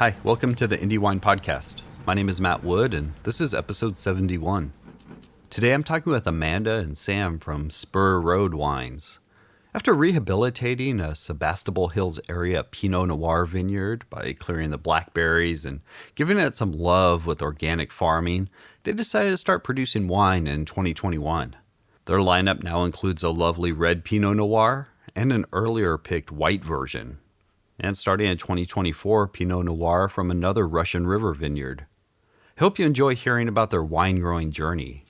Hi, welcome to the Indie Wine Podcast. My name is Matt Wood, and this is episode 71. Today I'm talking with Amanda and Sam from Spur Road Wines. After rehabilitating a Sebastopol Hills area Pinot Noir vineyard by clearing the blackberries and giving it some love with organic farming, they decided to start producing wine in 2021. Their lineup now includes a lovely red Pinot Noir and an earlier picked white version. And starting in 2024, Pinot Noir from another Russian River vineyard. I hope you enjoy hearing about their wine growing journey.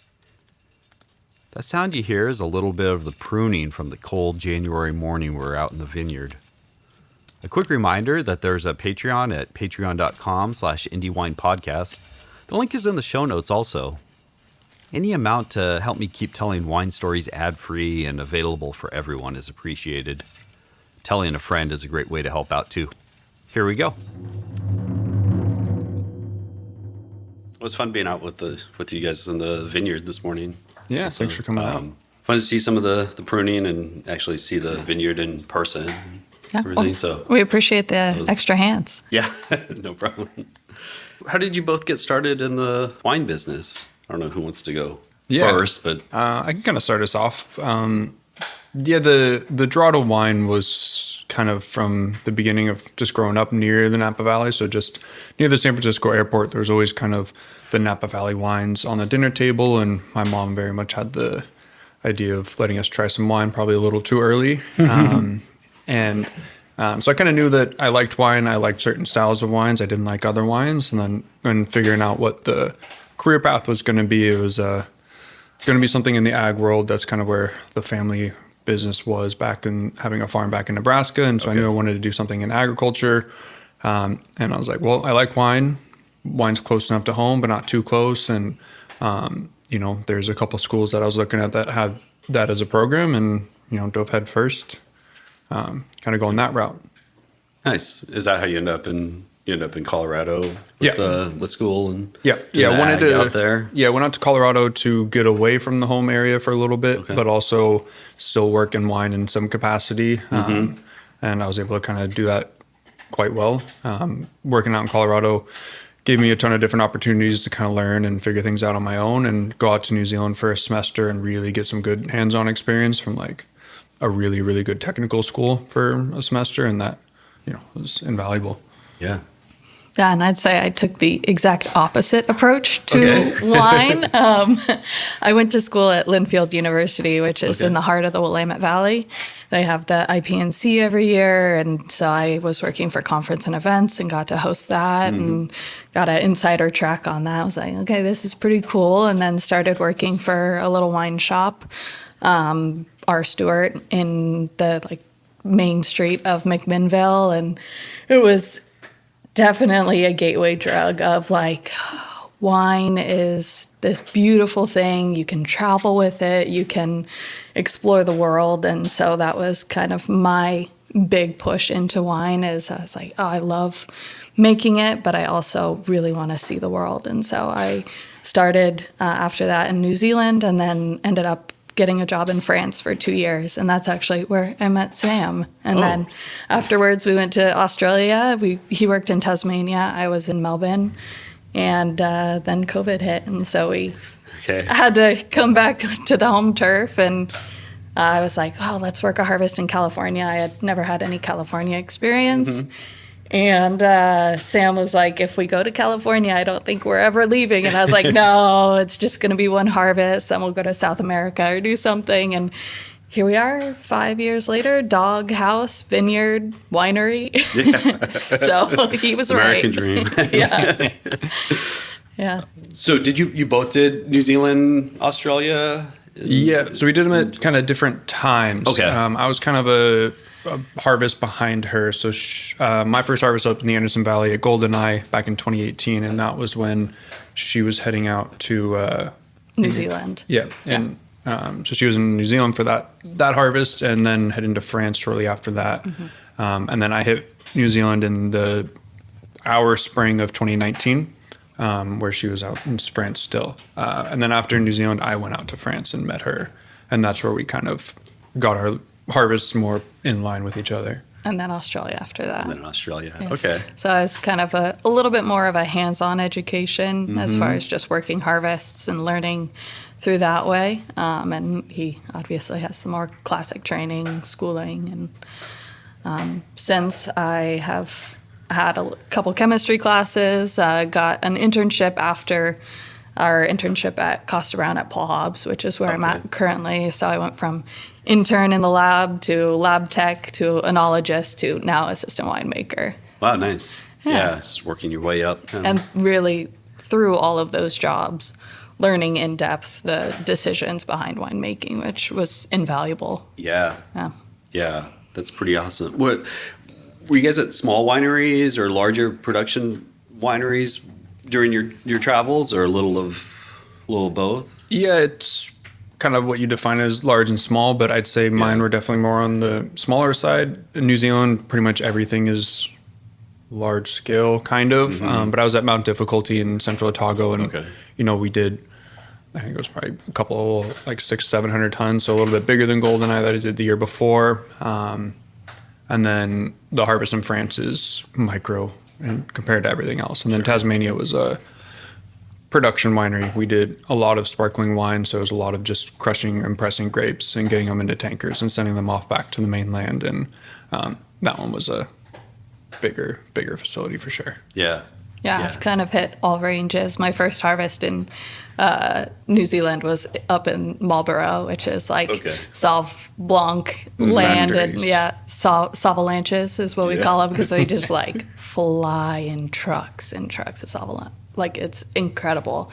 That sound you hear is a little bit of the pruning from the cold January morning we're out in the vineyard. A quick reminder that there's a Patreon at patreon.com/indiewinepodcast. The link is in the show notes also. Any amount to help me keep telling wine stories ad-free and available for everyone is appreciated. Telling a friend is a great way to help out too. Here we go. It was fun being out with you guys in the vineyard this morning. Yeah, So, thanks for coming out. Fun to see some of the pruning and actually see the vineyard in person. Yeah, Everything. well, So we appreciate the extra hands. yeah, no problem. How did you both get started in the wine business? I don't know who wants to go first, but I can kind of start us off. The draw to wine was kind of from the beginning of just growing up near the Napa Valley. So just near the San Francisco airport, there was always kind of the Napa Valley wines on the dinner table. And my mom very much had the idea of letting us try some wine, probably a little too early. So I kind of knew that I liked wine. I liked certain styles of wines. I didn't like other wines. And then when figuring out what the career path was going to be, it was going to be something in the ag world. That's kind of where the family business was back in having a farm back in Nebraska. And so I knew I wanted to do something in agriculture. And I was like, well, I like wine. Wine's close enough to home, but not too close. And, there's a couple schools that I was looking at that had that as a program and, dove head first, kind of going that route. nice. Is that how you end up in Colorado with school and wanted to out there? Yeah, went out to Colorado to get away from the home area for a little bit, but also still work in wine in some capacity. And I was able to kind of do that quite well. Working out in Colorado gave me a ton of different opportunities to kind of learn and figure things out on my own and go out to New Zealand for a semester and really get some good hands-on experience from like a really, really good technical school for a semester. And that, was invaluable. Yeah. Yeah, and I'd say I took the exact opposite approach to wine. I went to school at Linfield University, which is in the heart of the Willamette Valley. They have the IPNC every year, and so I was working for conference and events and got to host that and got an insider track on that. I was like, okay, this is pretty cool, and then started working for a little wine shop, R. Stewart, in the main street of McMinnville, and it was definitely a gateway drug of wine is this beautiful thing. You can travel with it. You can explore the world. And so that was kind of my big push into wine is I was like, oh, I love making it, but I also really want to see the world. And so I started after that in New Zealand and then ended up getting a job in France for 2 years. And that's actually where I met Sam. And then afterwards we went to Australia. He worked in Tasmania. I was in Melbourne. And then COVID hit. And so we had to come back to the home turf. And I was like, oh, let's work a harvest in California. I had never had any California experience. And Sam was like, if we go to California, I don't think we're ever leaving. And I was like, no, it's just going to be one harvest. Then we'll go to South America or do something. And here we are 5 years later, dog house, vineyard, winery. Yeah. So he was American American dream. Yeah. Yeah. So did you both did New Zealand, Australia? Yeah, so we did them at kind of different times. Okay. I was kind of a harvest behind her. So my first harvest up in the Anderson Valley at Goldeneye back in 2018, and that was when she was heading out to New Zealand. Yeah, and so she was in New Zealand for that harvest, and then heading to France shortly after that. And then I hit New Zealand in our spring of 2019. Where she was out in France still. And then after New Zealand, I went out to France and met her. And that's where we kind of got our harvests more in line with each other. And then Australia after that. And then in Australia. Yeah. Okay. So I was kind of a little bit more of a hands-on education as far as just working harvests and learning through that way. And he obviously has the more classic training, schooling. And since I have had a couple chemistry classes, got an internship after our internship at Costa Brown at Paul Hobbs, which is where I'm at currently. So I went from intern in the lab to lab tech to enologist to now assistant winemaker. Wow, nice. Yeah, just working your way up. And really, through all of those jobs, learning in depth the decisions behind winemaking, which was invaluable. Yeah. That's pretty awesome. What were you guys at small wineries or larger production wineries during your travels, or a little of both? Yeah, it's kind of what you define as large and small, but I'd say mine were definitely more on the smaller side. In New Zealand, pretty much everything is large scale, kind of. But I was at Mount Difficulty in Central Otago, and we did, I think it was probably a couple, like 600-700 tons, so a little bit bigger than Goldeneye that I did the year before. And then the harvest in France is micro and compared to everything else. And then Tasmania was a production winery. We did a lot of sparkling wine, so it was a lot of just crushing and pressing grapes and getting them into tankers and sending them off back to the mainland. And that one was a bigger facility for sure. Yeah, I've kind of hit all ranges. My first harvest in New Zealand was up in Marlborough, which is like Sauv Blanc land. And Sauvalanches is what we call them, because they just like fly in trucks and trucks of Sauvalanche. Like, it's incredible.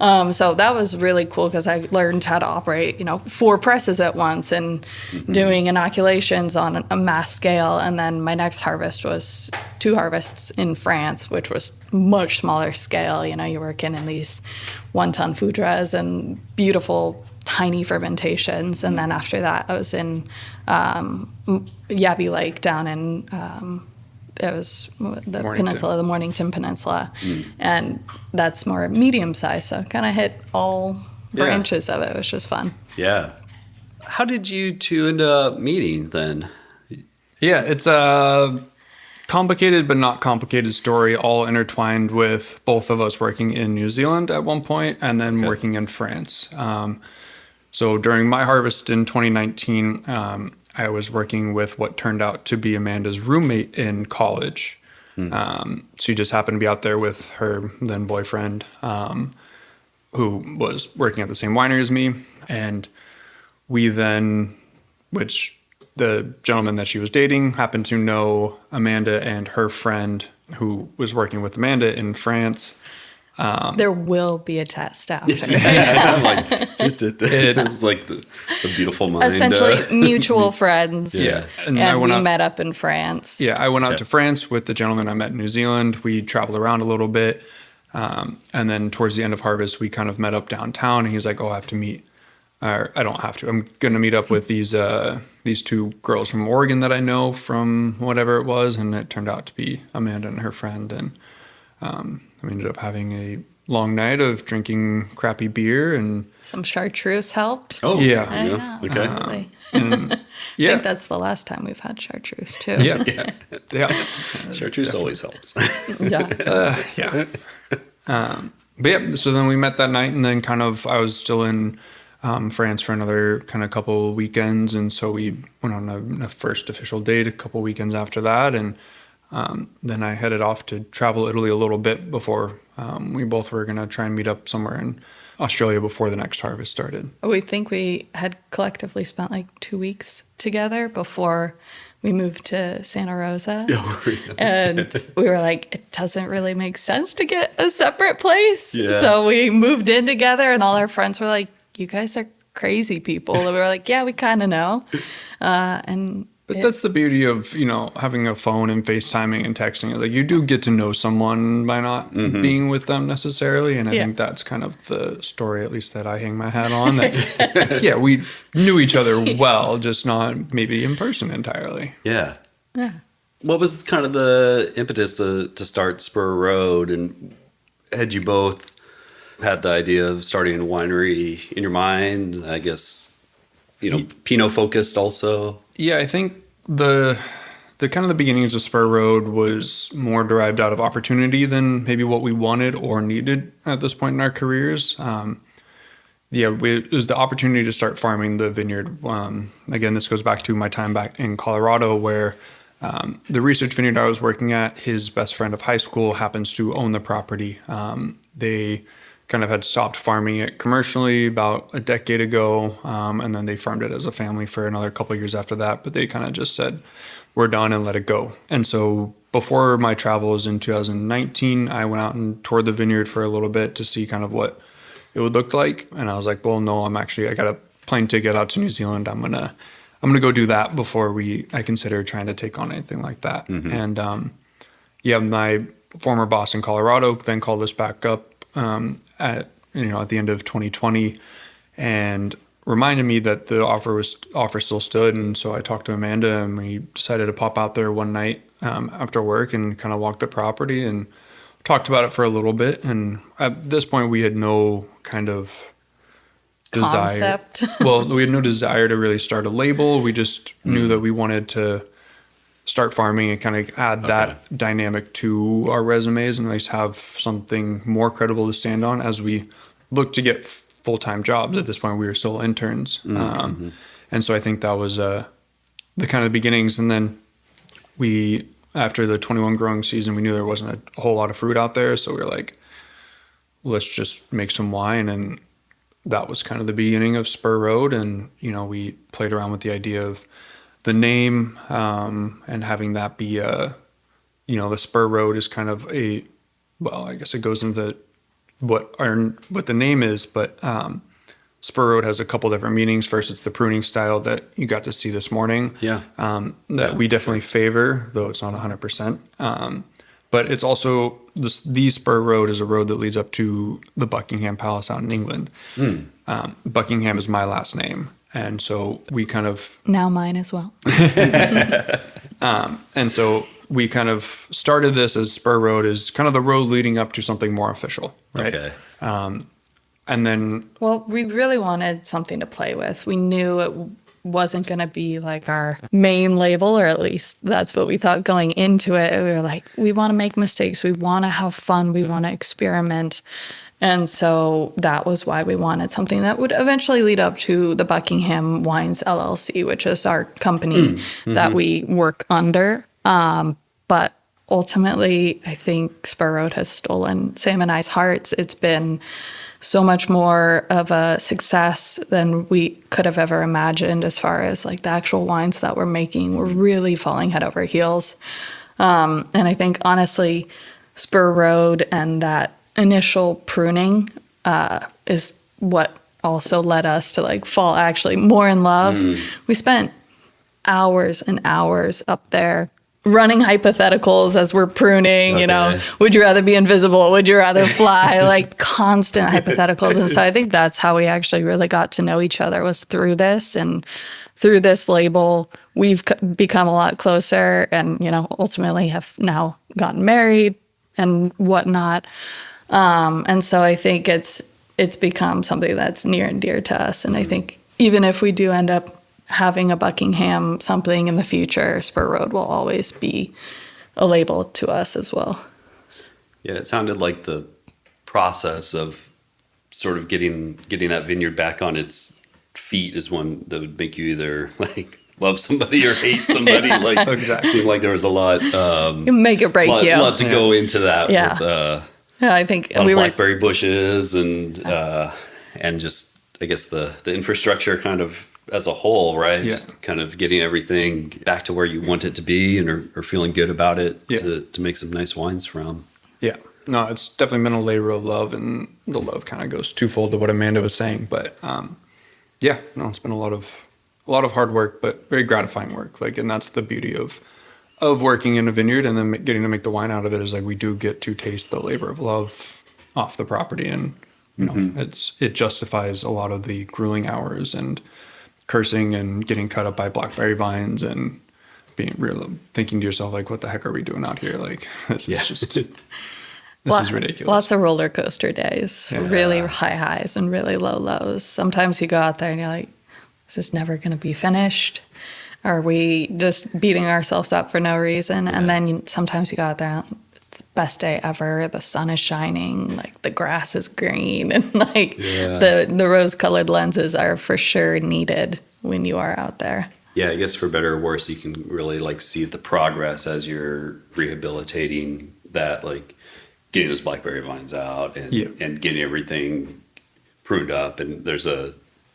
So that was really cool because I learned how to operate, 4 presses at once and doing inoculations on a mass scale. And then my next harvest was 2 harvests in France, which was much smaller scale. You're working in these 1-ton foudres and beautiful tiny fermentations. And then after that, I was in Yabby Lake down in it was the peninsula, the Mornington Peninsula, and that's more medium size. So kind of hit all branches of it. It was just fun. Yeah. How did you two end up meeting then? Yeah, it's a complicated but not complicated story, all intertwined with both of us working in New Zealand at one point and then working in France. So during my harvest in 2019, I was working with what turned out to be Amanda's roommate in college. She just happened to be out there with her then boyfriend, who was working at the same winery as me. And we then, which the gentleman that she was dating happened to know Amanda and her friend who was working with Amanda in France. There will be a test after. It's like the beautiful mind. Essentially, mutual friends. Yeah. And we met up in France. Yeah, I went out to France with the gentleman I met in New Zealand. We traveled around a little bit. And then towards the end of harvest, we kind of met up downtown. And he's like, I have to meet. Or I don't have to. I'm going to meet up with these 2 girls from Oregon that I know from whatever it was. And it turned out to be Amanda and her friend. And we ended up having a long night of drinking crappy beer, and some chartreuse helped. Oh, yeah. Okay. Absolutely. I think that's the last time we've had chartreuse too. Yeah. Chartreuse always helps. Yeah. But yeah, so then we met that night, and then kind of I was still in France for another kind of couple weekends, and so we went on a first official date a couple weekends after that, and then I headed off to travel Italy a little bit before we both were going to try and meet up somewhere in Australia before the next harvest started. We think we had collectively spent like 2 weeks together before we moved to Santa Rosa. Oh, really? And we were like, it doesn't really make sense to get a separate place. Yeah. So we moved in together, and all our friends were like, you guys are crazy people. And we were like, yeah, we kind of know. But that's the beauty of, having a phone and FaceTiming and texting. Like, you do get to know someone by not being with them necessarily. And I think that's kind of the story, at least that I hang my hat on. That, we knew each other well, just not maybe in person entirely. Yeah. What was kind of the impetus to start Spur Road? And had you both had the idea of starting a winery in your mind? I guess, Pinot focused also? Yeah, I think the the kind of the beginnings of Spur Road was more derived out of opportunity than maybe what we wanted or needed at this point in our careers. It was the opportunity to start farming the vineyard. Again, this goes back to my time back in Colorado, where the research vineyard I was working at, his best friend of high school happens to own the property. They kind of had stopped farming it commercially about a decade ago, and then they farmed it as a family for another couple of years after that. But they kind of just said, we're done and let it go. And so before my travels in 2019, I went out and toured the vineyard for a little bit to see kind of what it would look like. And I was like, well, no, I got a plane ticket out to New Zealand. I'm gonna go do that before I consider trying to take on anything like that. And my former boss in Colorado then called us back up at the end of 2020 and reminded me that the offer still stood. And so I talked to Amanda, and we decided to pop out there one night after work and kind of walk the property and talked about it for a little bit. And at this point, we had no kind of desire. Well, we had no desire to really start a label. We just knew that we wanted to start farming and kind of add that dynamic to our resumes and at least have something more credible to stand on as we look to get full-time jobs. At this point, we were still interns. And so I think that was the kind of the beginnings. And then after the 21 growing season, we knew there wasn't a whole lot of fruit out there. So we were like, let's just make some wine. And that was kind of the beginning of Spur Road. And, we played around with the idea of the name and having that be the Spur Road is kind of I guess it goes into what the name is, but Spur Road has a couple different meanings. First, it's the pruning style that you got to see this morning. We definitely favor, though it's not 100%. But it's also the Spur Road is a road that leads up to the Buckingham Palace out in England. Buckingham is my last name, and so we kind of now mine as well. And so we kind of started this as Spur Road is kind of the road leading up to something more official, right? Okay. And then... Well, we really wanted something to play with. We knew it wasn't going to be like our main label, or at least that's what we thought going into it. We were like, we want to make mistakes. We want to have fun. We want to experiment. And so that was why we wanted something that would eventually lead up to the Buckingham Wines LLC, which is our company that we work under. But ultimately, I think Spur Road has stolen Sam and I's hearts. It's been so much more of a success than we could have ever imagined as far as like the actual wines that we're making. We're really falling head over heels. And I think, honestly, Spur Road and that initial pruning is what also led us to like fall actually more in love. We spent hours and hours up there running hypotheticals as we're pruning, would you rather be invisible? Would you rather fly? Like constant hypotheticals. And so I think that's how we actually really got to know each other, was through this. And through this label, we've become a lot closer and, ultimately have now gotten married and whatnot. And so I think it's become something that's near and dear to us. And I think even if we do end up having a Buckingham something in the future, Spur Road will always be a label to us as well. Yeah, it sounded like the process of sort of getting that vineyard back on its feet is one that would make you either like love somebody or hate somebody. Like exactly. It seemed like there was a lot make or break you. A lot to go into that. Yeah. With, I think we were blackberry bushes and just I guess the infrastructure kind of as a whole, right? Yeah. Just kind of getting everything back to where you want it to be and are feeling good about it to make some nice wines from. Yeah. No, it's definitely been a labor of love, and the love kind of goes twofold to what Amanda was saying. But it's been a lot of hard work, but very gratifying work. Like, and that's the beauty of working in a vineyard and then getting to make the wine out of it, is like we do get to taste the labor of love off the property, and it justifies a lot of the grueling hours and cursing and getting cut up by blackberry vines and being real, thinking to yourself like, what the heck are we doing out here? Like, this is just, this is ridiculous. Lots of roller coaster days, really high highs and really low lows. Sometimes you go out there and you're like, this is never going to be finished. Are we just beating ourselves up for no reason? And then sometimes you go out there, it's the best day ever. The sun is shining, like the grass is green, and like the rose-colored lenses are for sure needed when you are out there. Yeah, I guess for better or worse, you can really like see the progress as you're rehabilitating that, like getting those blackberry vines out and getting everything pruned up. And there's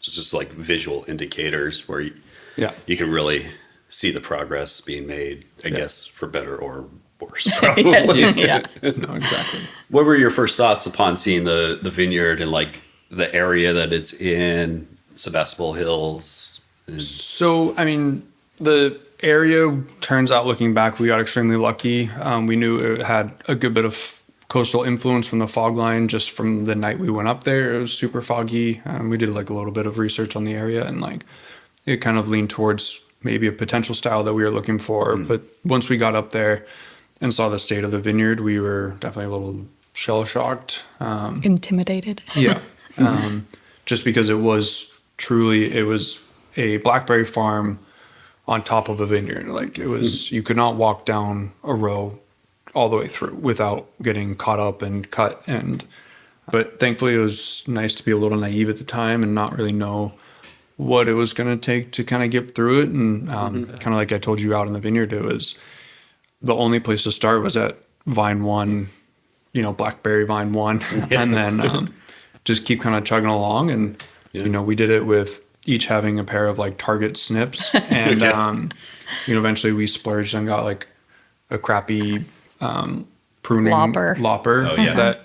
just like visual indicators where you can really see the progress being made, I guess, for better or worse, probably. No, exactly. What were your first thoughts upon seeing the vineyard and like the area that it's in, Sebastopol Hills? So, I mean, the area turns out, looking back, we got extremely lucky. We knew it had a good bit of coastal influence from the fog line just from the night we went up there. It was super foggy. We did like a little bit of research on the area, and like it kind of leaned towards maybe a potential style that we were looking for. But once we got up there and saw the state of the vineyard, we were definitely a little shell-shocked. Intimidated. Yeah. Just because it was a blackberry farm on top of a vineyard. Like it was, you could not walk down a row all the way through without getting caught up and cut. But thankfully it was nice to be a little naive at the time and not really know what it was going to take to kind of get through it. And kind of like I told you out in the vineyard, it was the only place to start was at vine 1, blackberry vine 1, and then just keep kind of chugging along. And, we did it with each having a pair of like Target snips, and eventually we splurged and got like a crappy pruning lopper that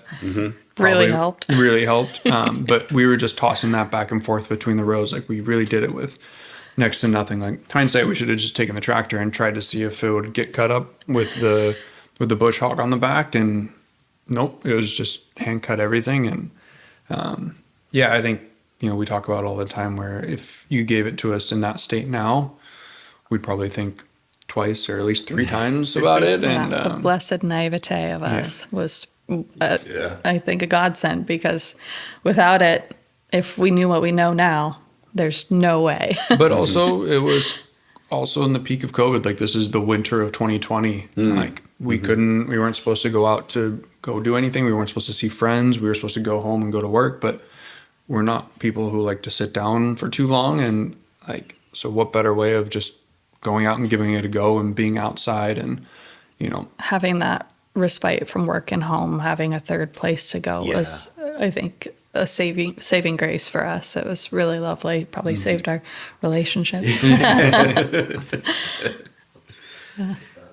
really helped. But we were just tossing that back and forth between the rows. Like we really did it with next to nothing. Like hindsight, we should have just taken the tractor and tried to see if it would get cut up with the bush hog on the back, and nope, it was just hand cut everything. And I think we talk about all the time where if you gave it to us in that state now, we'd probably think twice or at least 3 times about it. And the blessed naivete of us was, I think, a godsend, because without it, if we knew what we know now, there's no way. But also, it was also in the peak of COVID. Like this is the winter of 2020. Like we weren't supposed to go out to go do anything. We weren't supposed to see friends. We were supposed to go home and go to work, but we're not people who like to sit down for too long. And like, so what better way of just going out and giving it a go and being outside and, having that respite from work and home, having a third place to go was, I think, a saving grace for us. It was really lovely. Probably saved our relationship.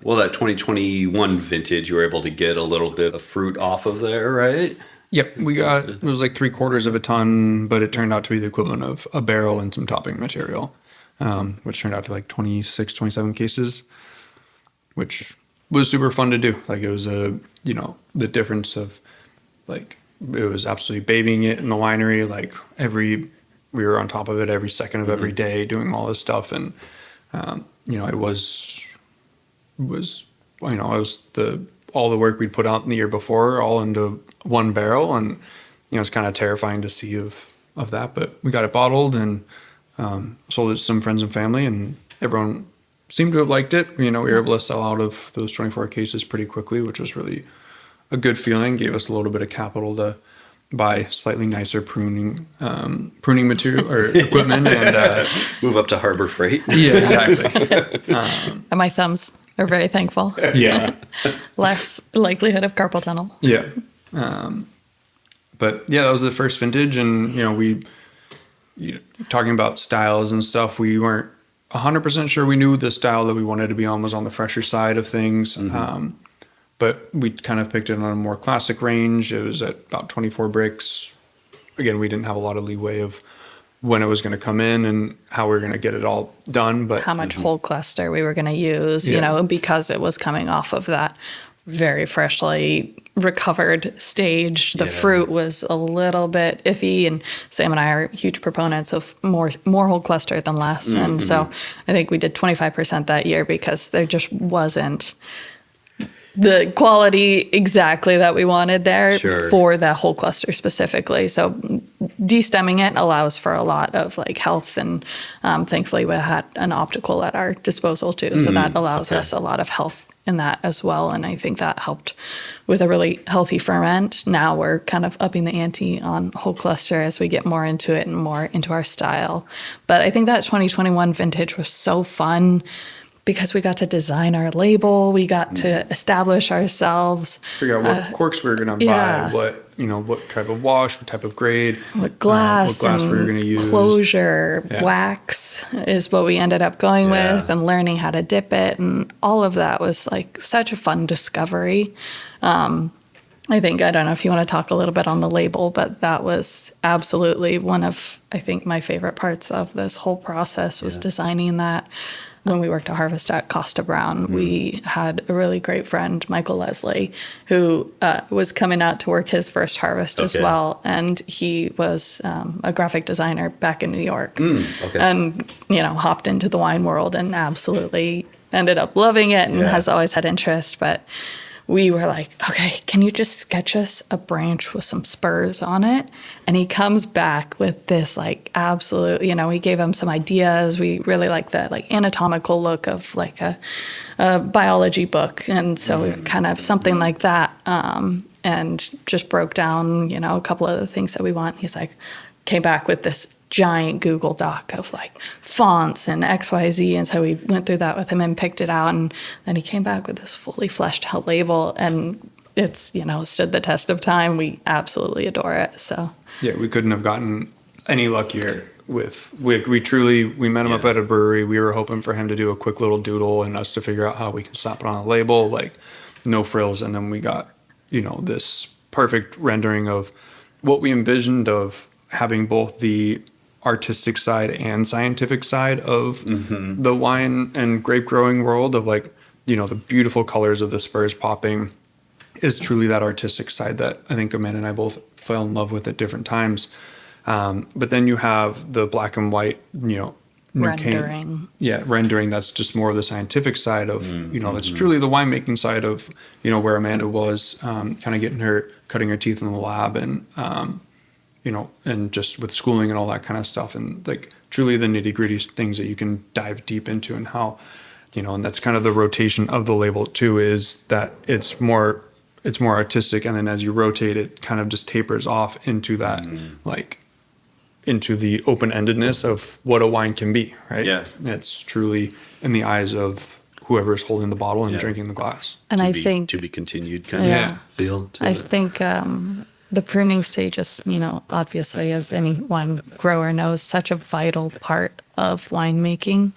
Well, that 2021 vintage, you were able to get a little bit of fruit off of there, right? Yep, we got, it was like 3/4 of a ton, but it turned out to be the equivalent of a barrel and some topping material, which turned out to like 26, 27 cases, which was super fun to do. Like it was the difference of like, it was absolutely babying it in the winery. Like we were on top of it every second of every day doing all this stuff. And, it was all the work we'd put out in the year before all into one barrel, and it's kind of terrifying to see of that. But we got it bottled and sold it to some friends and family, and everyone seemed to have liked it. We were able to sell out of those 24 cases pretty quickly, which was really a good feeling. Gave us a little bit of capital to buy slightly nicer pruning material or equipment and move up to Harbor Freight. Yeah, exactly. And my thumbs are very thankful. Yeah. Less likelihood of carpal tunnel. Yeah. But yeah, that was the first vintage, and we talking about styles and stuff, we weren't 100% sure we knew the style that we wanted to be on was on the fresher side of things. But we kind of picked it on a more classic range. It was at about 24 bricks. Again, we didn't have a lot of leeway of when it was going to come in and how we were going to get it all done. But how much whole cluster we were going to use, because it was coming off of that very freshly recovered stage. The fruit was a little bit iffy, and Sam and I are huge proponents of more whole cluster than less. And so I think we did 25% that year because there just wasn't the quality exactly that we wanted there for that whole cluster specifically. So Destemming it allows for a lot of like health, and thankfully we had an optical at our disposal too, so that allows us a lot of health in that as well. And I think that helped with a really healthy ferment. Now we're kind of upping the ante on whole cluster as we get more into it and more into our style. But I think that 2021 vintage was so fun because we got to design our label, we got to establish ourselves. Figure out what corks we were going to buy, what type of wash, what type of grade, what glass we were going to use. Closure, wax is what we ended up going with, and learning how to dip it. And all of that was like such a fun discovery. I think, I don't know if you want to talk a little bit on the label, but that was absolutely one of, I think, my favorite parts of this whole process was designing that. When we worked at Harvest at Costa Brown, we had a really great friend, Michael Leslie, who was coming out to work his first harvest as well. And he was a graphic designer back in New York. And, hopped into the wine world and absolutely ended up loving it and has always had interest. But we were like, okay, can you just sketch us a branch with some spurs on it? And he comes back with this like absolute, we gave him some ideas. We really like the like anatomical look of like a biology book. And so we kind of something like that. And just broke down, a couple of the things that we want. He's like, came back with this giant Google Doc of like fonts and XYZ. And so we went through that with him and picked it out. And then he came back with this fully fleshed out label, and it's, stood the test of time. We absolutely adore it. So yeah, we couldn't have gotten any luckier with, we met him up at a brewery. We were hoping for him to do a quick little doodle and us to figure out how we can slap it on a label, like no frills. And then we got, this perfect rendering of what we envisioned of having both the artistic side and scientific side of the wine and grape growing world of like, the beautiful colors of the spurs popping is truly that artistic side that I think Amanda and I both fell in love with at different times. But then you have the black and white, rendering. Rendering. That's just more of the scientific side of, that's truly the winemaking side of, where Amanda was kind of cutting her teeth in the lab and, and just with schooling and all that kind of stuff, and like truly the nitty gritty things that you can dive deep into, and how, and that's kind of the rotation of the label too, is that it's more artistic. And then as you rotate, it kind of just tapers off into that, like into the open-endedness of what a wine can be, right? Yeah. It's truly in the eyes of whoever's holding the bottle and drinking the glass. And I think to be continued kind of feel to I it. think the pruning stage is, obviously, as any wine grower knows, such a vital part of winemaking.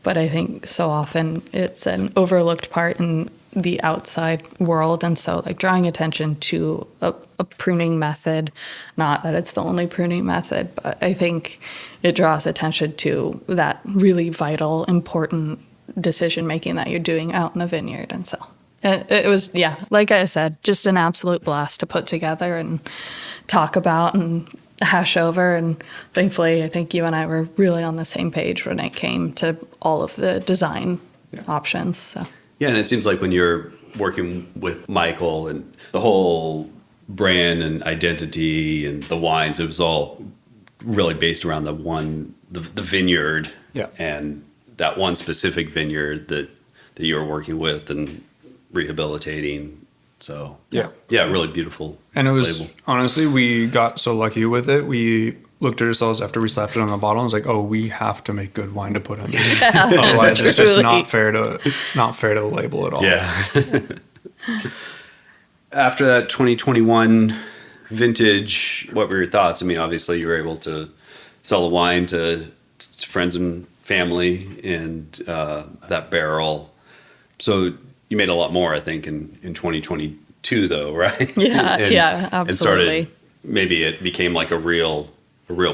But I think so often it's an overlooked part in the outside world. And so like drawing attention to a pruning method, not that it's the only pruning method, but I think it draws attention to that really vital, important decision making that you're doing out in the vineyard. And so it was, like I said, just an absolute blast to put together and talk about and hash over. And thankfully, I think you and I were really on the same page when it came to all of the design options. So. Yeah, and it seems like when you're working with Michael and the whole brand and identity and the wines, it was all really based around the vineyard and that one specific vineyard that you were working with and rehabilitating. So really beautiful. And it was label. honestly, we got so lucky with it. We looked at ourselves after we slapped it on the bottle and was like, oh, we have to make good wine to put on this. Otherwise it's just not fair to the label at all. Yeah. After that 2021 vintage, what were your thoughts? I mean, obviously you were able to sell the wine to friends and family and that barrel. So you made a lot more, I think, in 2022, though, right? Yeah, absolutely. Maybe it became like a real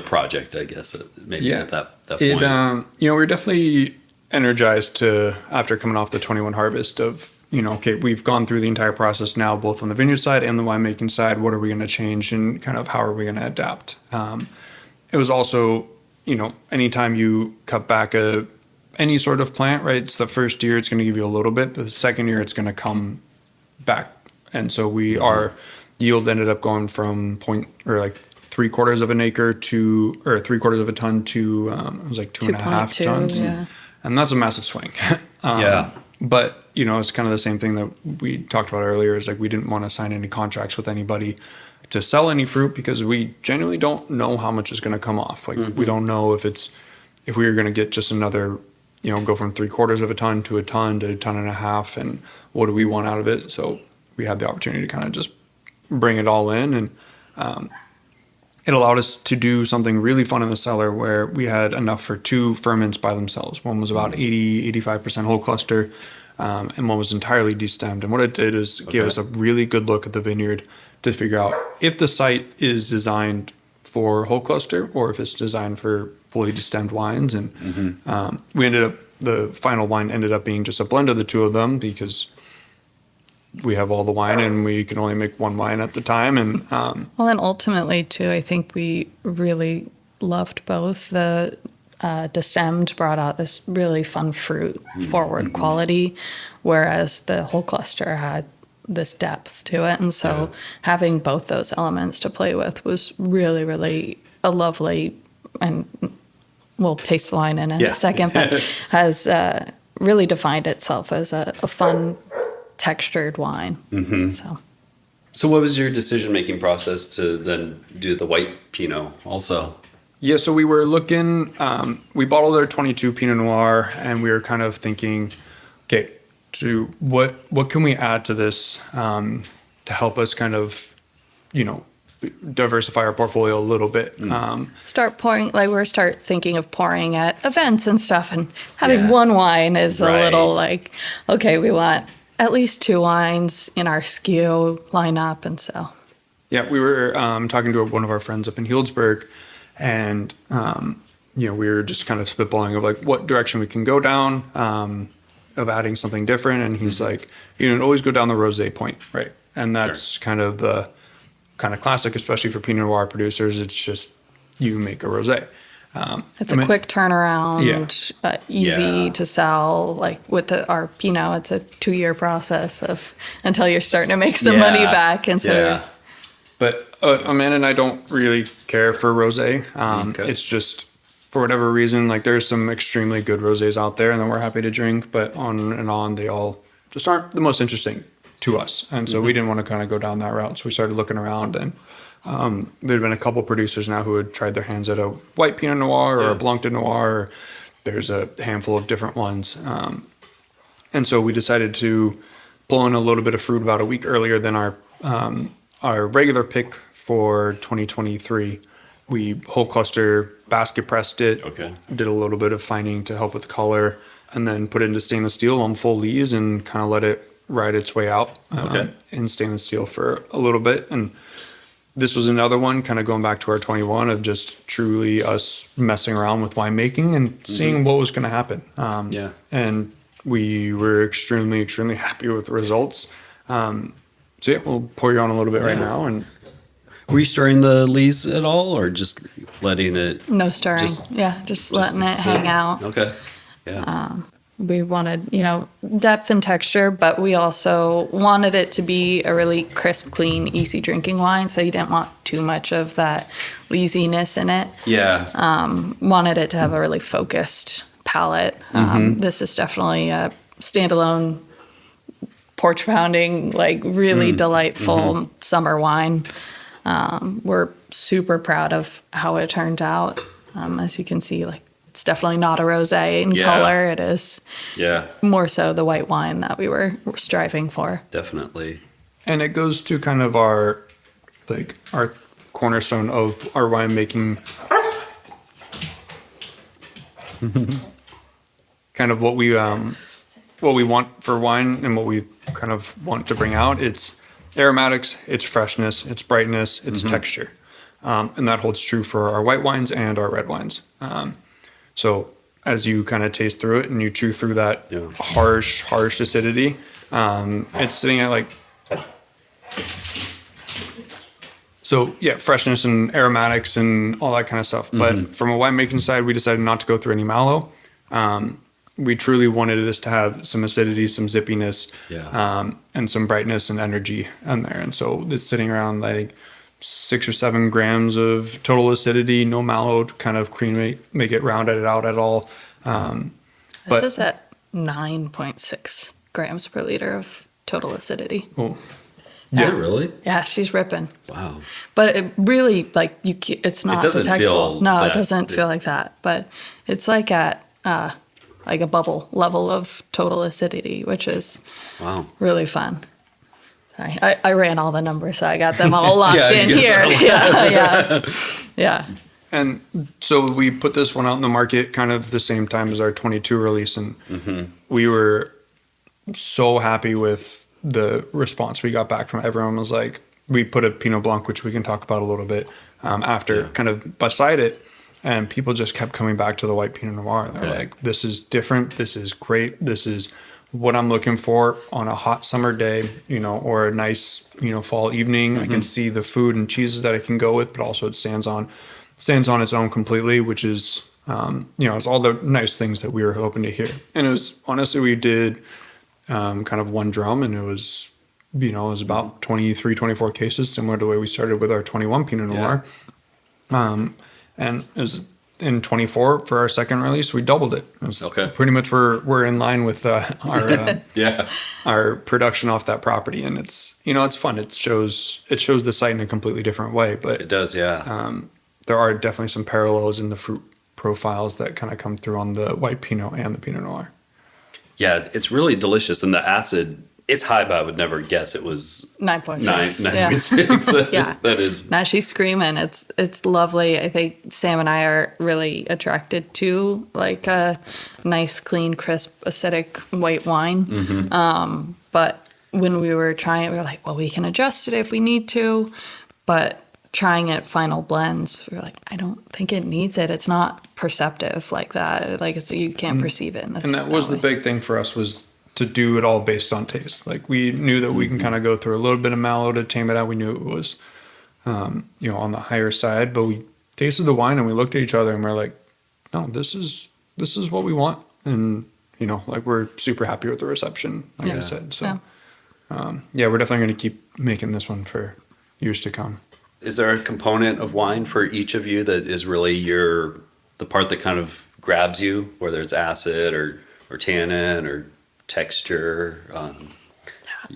project, I guess. Maybe at that point. We were definitely energized after coming off the 21 harvest of, okay, we've gone through the entire process now, both on the vineyard side and the winemaking side. What are we going to change, and kind of how are we going to adapt? It was also, anytime you cut back any sort of plant, right? It's the first year it's going to give you a little bit, but the second year it's going to come back. And so our yield ended up going from 3.3 3/4 of an acre to, or 3/4 of a ton to, it was like 2.5 2.2, tons. yeah. And that's a massive swing. Yeah. But, it's kind of the same thing that we talked about earlier, is like we didn't want to sign any contracts with anybody to sell any fruit because we genuinely don't know how much is going to come off. Like we don't know if we were going to get just another, go from 3/4 of a ton to a ton to a ton and a half, and what do we want out of it? So we had the opportunity to kind of just bring it all in, and it allowed us to do something really fun in the cellar where we had enough for 2 ferments by themselves. One was about 85% whole cluster, and one was entirely destemmed. And what it did is give us a really good look at the vineyard to figure out if the site is designed for whole cluster or if it's designed for fully destemmed wines. And the final wine ended up being just a blend of the two of them because we have all the wine and we can only make one wine at the time. And Well, and ultimately, too, I think we really loved both. The destemmed brought out this really fun fruit forward quality, whereas the whole cluster had this depth to it. And so having both those elements to play with was really, really a lovely, and we'll taste the wine in a second, but has really defined itself as a fun, textured wine. So what was your decision-making process to then do the white Pinot also? yeah, so we were looking, we bottled our 22 Pinot Noir, and we were kind of thinking, okay, what can we add to this to help us kind of, diversify our portfolio a little bit. Start thinking of pouring at events and stuff, and having one wine is a little like, okay, we want at least 2 wines in our SKU lineup. And so Yeah, we were talking to one of our friends up in Healdsburg, and we were just kind of spitballing of like what direction we can go down, of adding something different. And he's like, always go down the rosé point, right? And that's kind of the classic, especially for Pinot Noir producers. It's just you make a rosé. it's a quick turnaround, easy to sell. Like with our Pinot, it's a 2-year process until you're starting to make some money back. And so, But Amanda and I don't really care for rosé. It's just for whatever reason, like there's some extremely good rosés out there, and then we're happy to drink. But on and on, they all just aren't the most interesting to us, and so we didn't want to kind of go down that route. So we started looking around, and there'd been a couple producers now who had tried their hands at a white Pinot Noir or a Blanc de Noir. There's a handful of different ones, and so we decided to pull in a little bit of fruit about a week earlier than our regular pick for 2023. We whole cluster basket pressed it. Did a little bit of fining to help with color, and then put it into stainless steel on full lees and kind of let it ride its way out in stainless steel for a little bit. And this was another one, kind of going back to our 21, of just truly us messing around with winemaking and seeing what was going to happen. And we were extremely, extremely happy with the results. So we'll pour you on a little bit right now. And were you stirring the lees at all, or just letting it? no stirring. Just letting it hang out. Okay. We wanted, depth and texture, but we also wanted it to be a really crisp, clean, easy drinking wine. So you didn't want too much of that leesiness in it. Wanted it to have a really focused palate. This is definitely a standalone, porch pounding, like really delightful summer wine. We're super proud of how it turned out. As you can see, like, it's definitely not a rosé in color. It is more so the white wine that we were striving for. Definitely. And it goes to kind of our cornerstone of our winemaking. Kind of what we want for wine and what we kind of want to bring out. It's aromatics, it's freshness, it's brightness, it's texture. And that holds true for our white wines and our red wines. So as you kind of taste through it and you chew through that harsh acidity, it's sitting at like... So freshness and aromatics and all that kind of stuff. But from a winemaking side, we decided not to go through any mallow. We truly wanted this to have some acidity, some zippiness, and some brightness and energy in there. And so it's sitting around, I think, 6 or 7 grams of total acidity, no mallow, kind of cream, make it rounded out at all. This is at 9.6 grams per liter of total acidity. Well, Yeah, really? Yeah, she's ripping. Wow. But it really, like, it's not doesn't detectable. feel No, that- it doesn't feel like that. But it's like at like a bubble level of total acidity, which is Wow. really fun. Sorry, I ran all the numbers, so I got them all locked Yeah, in you here. got Yeah. And so we put this one out in the market kind of the same time as our 22 release, and we were so happy with the response we got back from everyone. Was like, we put a Pinot Blanc, which we can talk about a little bit after, kind of beside it, and people just kept coming back to the white Pinot Noir. They're like, this is different, this is great, this is what I'm looking for on a hot summer day, you know, or a nice, you know, fall evening. I can see the food and cheeses that I can go with, but also it stands on its own completely, which is, you know, it's all the nice things that we were hoping to hear. And it was, honestly, we did kind of one drum, and it was, you know, it was about 23, 24 cases, similar to the way we started with our 21 Pinot Noir. And it was in 24 for our second release, we doubled it. It was pretty much we're in line with our our production off that property, and it's, you know, it's fun. It shows the site in a completely different way, but It does, yeah. there are definitely some parallels in the fruit profiles that kind of come through on the white Pinot and the Pinot Noir. Yeah, it's really delicious, and the acid, it's high, but I would never guess it was 9.6. 9.6. Yeah. That is. Now she's screaming. It's lovely. I think Sam and I are really attracted to like a nice, clean, crisp, acidic white wine. But when we were trying it, we were like, well, we can adjust it if we need to. But trying it final blends, we were like, I don't think it needs it. It's not perceptive like that. Like you can't perceive it in this. And that was the big thing for us, was to do it all based on taste. Like, we knew that we can kind of go through a little bit of mallow to tame it out. We knew it was, you know, on the higher side, but we tasted the wine and we looked at each other and we're like, no, this is what we want. And, you know, like, we're super happy with the reception, like I said. So, we're definitely going to keep making this one for years to come. Is there a component of wine for each of you that is really the part that kind of grabs you, whether it's acid or tannin or texture?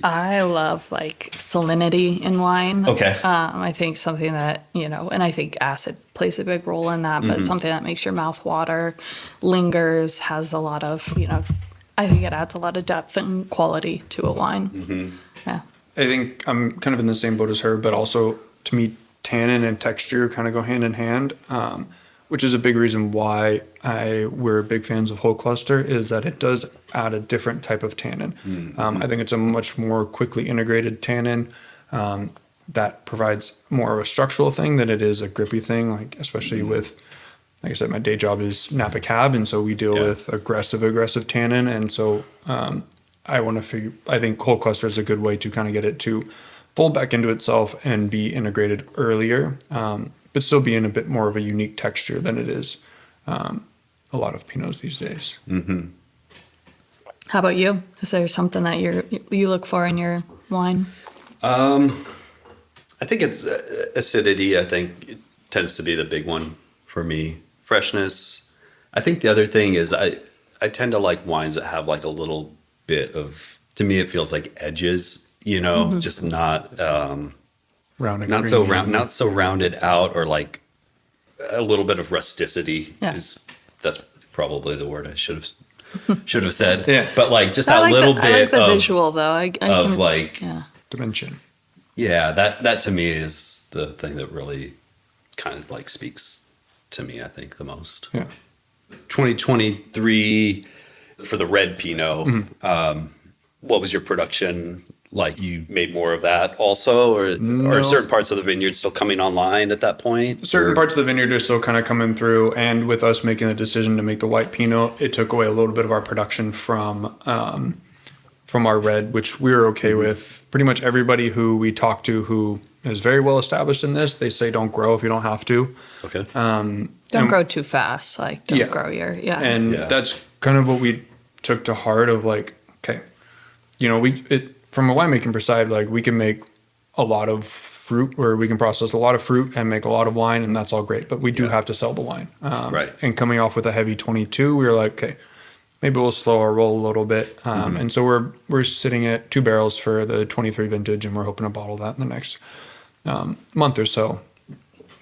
I love like salinity in wine. Okay. I think something that, you know, and I think acid plays a big role in that, but something that makes your mouth water, lingers, has a lot of, you know, I think it adds a lot of depth and quality to a wine. Yeah. I think I'm kind of in the same boat as her, but also, to me, tannin and texture kind of go hand in hand, which is a big reason why we're big fans of whole cluster, is that it does add a different type of tannin. I think it's a much more quickly integrated tannin that provides more of a structural thing than it is a grippy thing, like, especially with, like I said, my day job is Napa Cab, and so we deal with aggressive tannin, and so I think whole cluster is a good way to kind of get it to fold back into itself and be integrated earlier, but still be in a bit more of a unique texture than it is a lot of Pinots these days. How about you? Is there something that you look for in your wine? I think it's acidity. I think it tends to be the big one for me. Freshness. I think the other thing is I tend to like wines that have like a little bit of, to me, it feels like edges. You know, just not Rounded, not so rounded out, or like a little bit of rusticity. That's probably the word I should have said. Yeah. But like just I that like little the, bit I like the of visual though. I can, like dimension. Yeah, that to me is the thing that really kind of like speaks to me, I think, the most. Yeah. 2023 for the red Pinot. What was your production like? You made more of that also, or are certain parts of the vineyard still coming online at that point? Certain parts of the vineyard are still kind of coming through, and with us making the decision to make the white Pinot, it took away a little bit of our production from our red, which we were okay with. Pretty much everybody who we talk to who is very well established in this, they say don't grow if you don't have to. Okay. don't grow too fast. Like don't grow your And that's kind of what we took to heart of like, okay, you know, from a winemaking side, like we can make a lot of fruit where we can process a lot of fruit and make a lot of wine, and that's all great. But we do have to sell the wine. Right. And coming off with a heavy 22, we were like, okay, maybe we'll slow our roll a little bit. And so we're sitting at 2 barrels for the 23 vintage, and we're hoping to bottle that in the next month or so.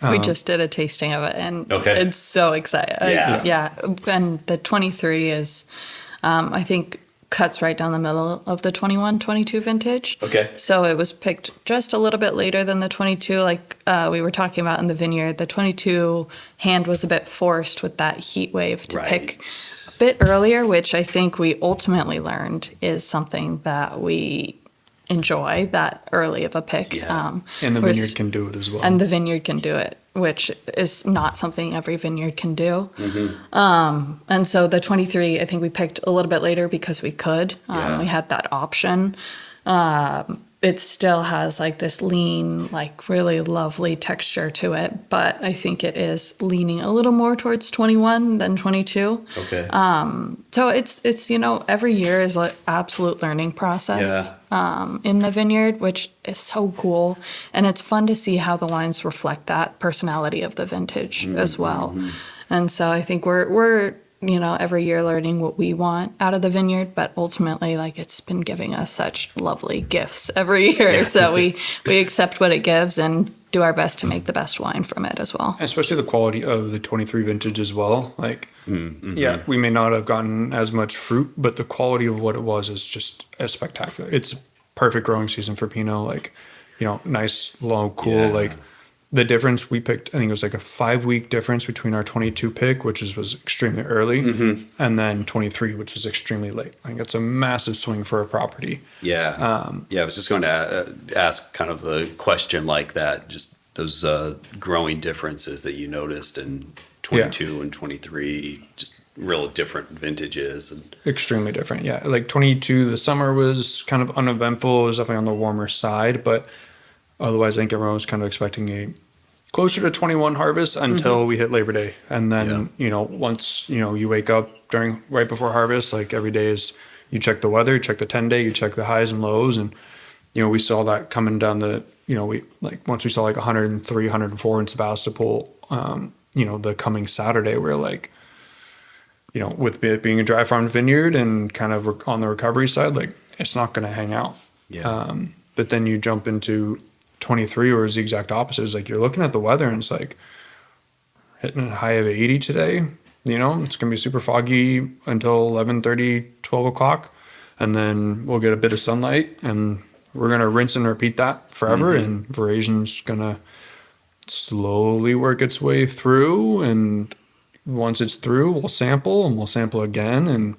We just did a tasting of it, and Okay. it's so exciting. Yeah. And the 23 is, I think, cuts right down the middle of the 21, 22 vintage. Okay. So it was picked just a little bit later than the 22, like we were talking about in the vineyard. The 22 hand was a bit forced with that heat wave to pick a bit earlier, which I think we ultimately learned is something that we enjoy, that early of a pick. Yeah. And the whereas- vineyard can do it as well. And the vineyard can do it, which is not something every vineyard can do. And so the 23, I think we picked a little bit later because we could. Yeah. We had that option. It still has like this lean, like really lovely texture to it, but I think it is leaning a little more towards 21 than 22. Okay. So it's every year is an absolute learning process in the vineyard, which is so cool, and it's fun to see how the wines reflect that personality of the vintage as well. And so I think we're every year learning what we want out of the vineyard, but ultimately, like, it's been giving us such lovely gifts every year. So we accept what it gives and do our best to make the best wine from it as well. Especially the quality of the 23 vintage as well. Like, yeah, we may not have gotten as much fruit, but the quality of what it was is just as spectacular. It's perfect growing season for Pinot. Like, nice, low, cool. Yeah. Like, the difference we picked, I think it was like a 5-week difference between our 22 pick, which was extremely early, and then 23, which was extremely late. Like, it's a massive swing for a property. Yeah. I was just going to ask kind of a question like that, just those growing differences that you noticed in 22 and 23, just real different vintages. And Extremely different, yeah. Like 22, the summer was kind of uneventful. It was definitely on the warmer side, but otherwise, I think everyone was kind of expecting a closer to 21 harvest until we hit Labor Day. And then, once, you wake up right before harvest, like every day is, you check the weather, you check the 10-day, you check the highs and lows. And, we saw that coming down once we saw like 103, 104 in Sebastopol, the coming Saturday, we're like, with it being a dry farmed vineyard and kind of on the recovery side, like, it's not going to hang out. Yeah. But then you jump into 23, where it's the exact opposite. It's like you're looking at the weather and it's like hitting a high of 80 today. It's going to be super foggy until 11:30, 12 o'clock. And then we'll get a bit of sunlight and we're going to rinse and repeat that forever. And Verasion's going to slowly work its way through. And once it's through, we'll sample and we'll sample again.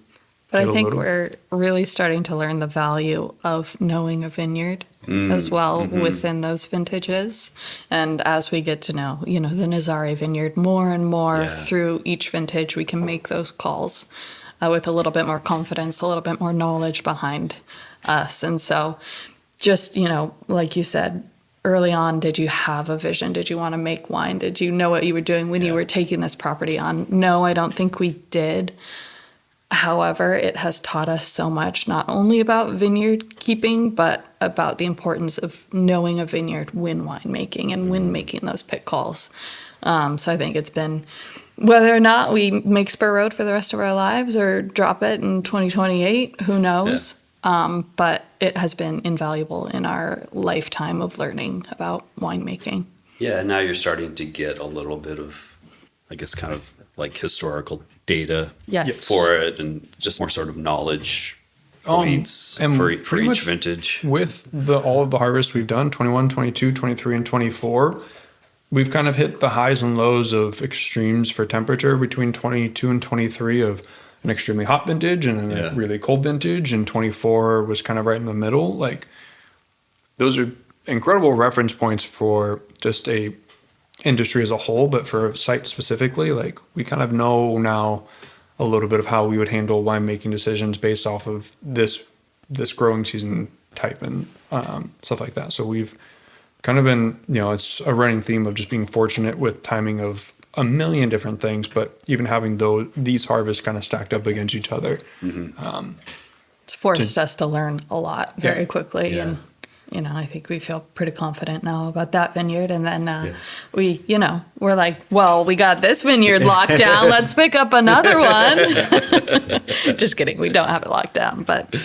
But I think we're really starting to learn the value of knowing a vineyard as well within those vintages. And as we get to know, the Nazare vineyard more and more through each vintage, we can make those calls with a little bit more confidence, a little bit more knowledge behind us. And so just, like you said, early on, did you have a vision? Did you want to make wine? Did you know what you were doing when you were taking this property on? No, I don't think we did. However, it has taught us so much, not only about vineyard keeping, but about the importance of knowing a vineyard when winemaking and when making those pick calls. So I think it's been, whether or not we make Spur Road for the rest of our lives or drop it in 2028, who knows? But it has been invaluable in our lifetime of learning about winemaking. Yeah, now you're starting to get a little bit of, I guess, kind of like historical data for it, and just more sort of knowledge points and for pretty each much vintage. With all of the harvests we've done, 21, 22, 23, and 24, we've kind of hit the highs and lows of extremes for temperature between 22 and 23 of an extremely hot vintage and a really cold vintage, and 24 was kind of right in the middle. Like, those are incredible reference points for just a industry as a whole, but for a site specifically, like, we kind of know now a little bit of how we would handle winemaking decisions based off of this growing season type and stuff like that. So we've kind of been, it's a running theme of just being fortunate with timing of a million different things, but even having these harvests kind of stacked up against each other. It's forced us to learn a lot very quickly. Yeah. And I think we feel pretty confident now about that vineyard. And then we're like, well, we got this vineyard locked down. Let's pick up another one. Just kidding. We don't have it locked down, but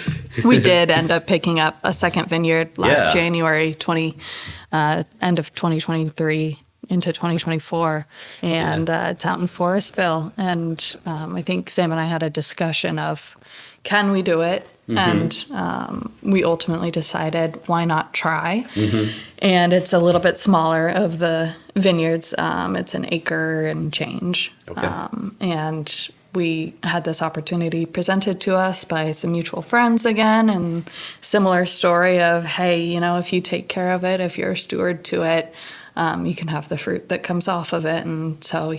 we did end up picking up a second vineyard last January, end of 2023 into 2024. And it's out in Forestville. And I think Sam and I had a discussion of, can we do it? And we ultimately decided, why not try? And it's a little bit smaller of the vineyards. It's an acre and change. Okay. And we had this opportunity presented to us by some mutual friends again, and similar story of, hey, if you take care of it, if you're a steward to it, you can have the fruit that comes off of it. And so,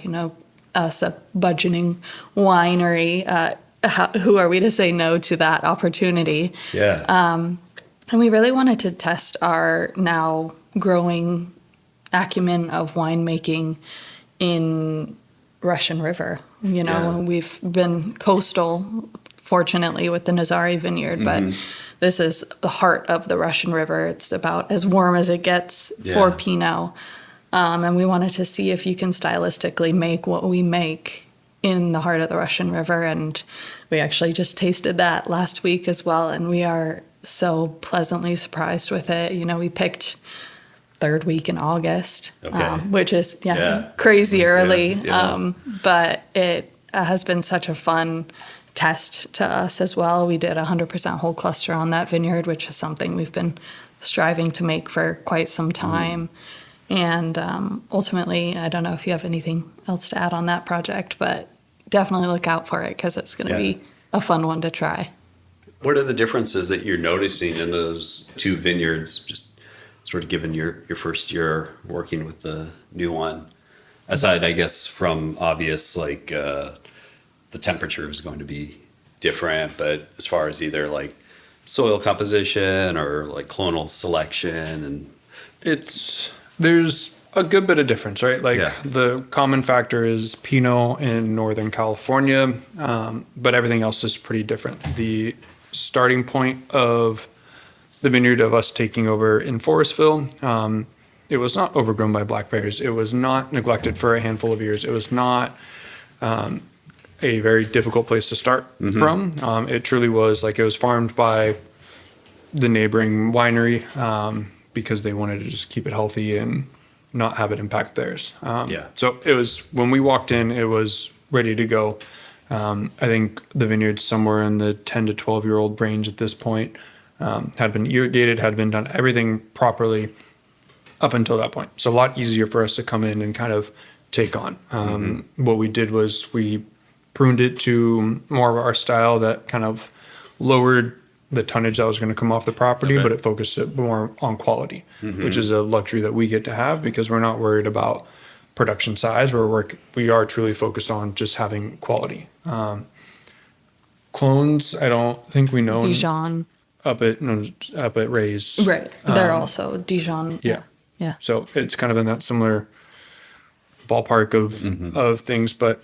us, a budgeting winery, who are we to say no to that opportunity? Yeah. And we really wanted to test our now growing acumen of winemaking in Russian River. We've been coastal, fortunately, with the Nazari vineyard, but this is the heart of the Russian River. It's about as warm as it gets for Pinot. And we wanted to see if you can stylistically make what we make in the heart of the Russian River. And we actually just tasted that last week as well. And we are so pleasantly surprised with it. We picked third week in August, which is crazy early. But it has been such a fun test to us as well. We did 100% whole cluster on that vineyard, which is something we've been striving to make for quite some time. And ultimately, I don't know if you have anything else to add on that project, but definitely look out for it because it's going to be a fun one to try. What are the differences that you're noticing in those two vineyards, just sort of given your first year working with the new one? Aside, I guess, from obvious, the temperature is going to be different, but as far as either soil composition or clonal selection, and there's a good bit of difference, right? The common factor is Pinot in Northern California, but everything else is pretty different. The starting point of the vineyard of us taking over in Forestville, it was not overgrown by blackberries. It was not neglected for a handful of years. It was not a very difficult place to start from. It truly was it was farmed by the neighboring winery because they wanted to just keep it healthy and not have it impact theirs. So it was, when we walked in, it was ready to go. I think the vineyard's somewhere in the 10 to 12-year-old range at this point. Had been irrigated, had been done everything properly up until that point. So a lot easier for us to come in and kind of take on. What we did was we pruned it to more of our style that kind of lowered the tonnage that was going to come off the property, but it focused it more on quality, which is a luxury that we get to have because we're not worried about production size. We are truly focused on just having quality. Clones, I don't think we know. Dijon. Up at Ray's. Right. They're also Dijon. Yeah. So it's kind of in that similar ballpark of things, but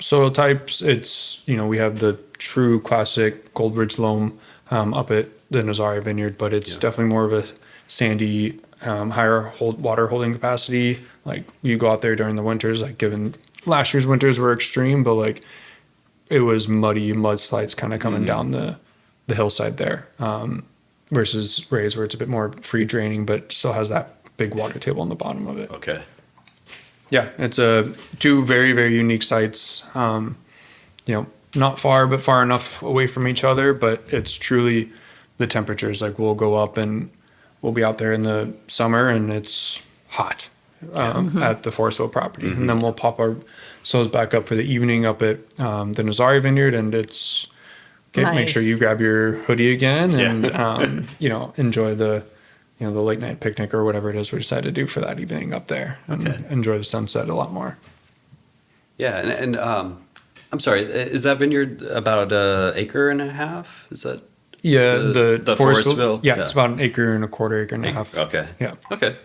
soil types, it's, we have the true classic Goldbridge loam up at the Nazari vineyard, but it's definitely more of a sandy, higher water holding capacity. You go out there during the winters, given last year's winters were extreme, but it was muddy mudslides kind of coming down the hillside there, versus Ray's where it's a bit more free draining, but still has that big water table on the bottom of it. Okay. Yeah, it's two very, very unique sites. Not far, but far enough away from each other. But it's truly the temperatures. We'll go up and we'll be out there in the summer, and it's hot at the Forestville property, and then we'll pop ourselves back up for the evening up at the Nazari vineyard, and it's nice. Make sure you grab your hoodie again, and enjoy the late night picnic or whatever it is we decide to do for that evening up there, and enjoy the sunset a lot more. Yeah, and I'm sorry, is that vineyard about an acre and a half? Is that the Forestville? Yeah, it's about an acre and a quarter, acre and a half. Okay. Yeah. Okay.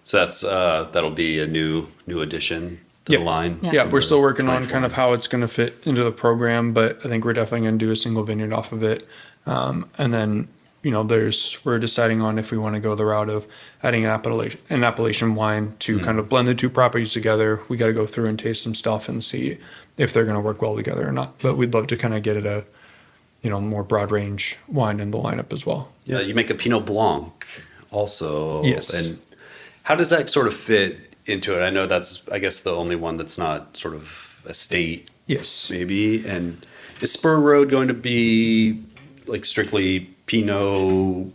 So that's that'll be a new addition to the line. Yeah, we're still working on kind of how it's going to fit into the program, but I think we're definitely going to do a single vineyard off of it, and then we're deciding on if we want to go the route of adding an Appellation wine to kind of blend the two properties together. We got to go through and taste some stuff and see if they're going to work well together or not. But we'd love to kind of get it a, more broad range wine in the lineup as well. Yeah, you make a Pinot Blanc also. Yes. And how does that sort of fit into it? I know that's, I guess, the only one that's not sort of estate. Yes. Maybe. And is Spur Road going to be like strictly Pinot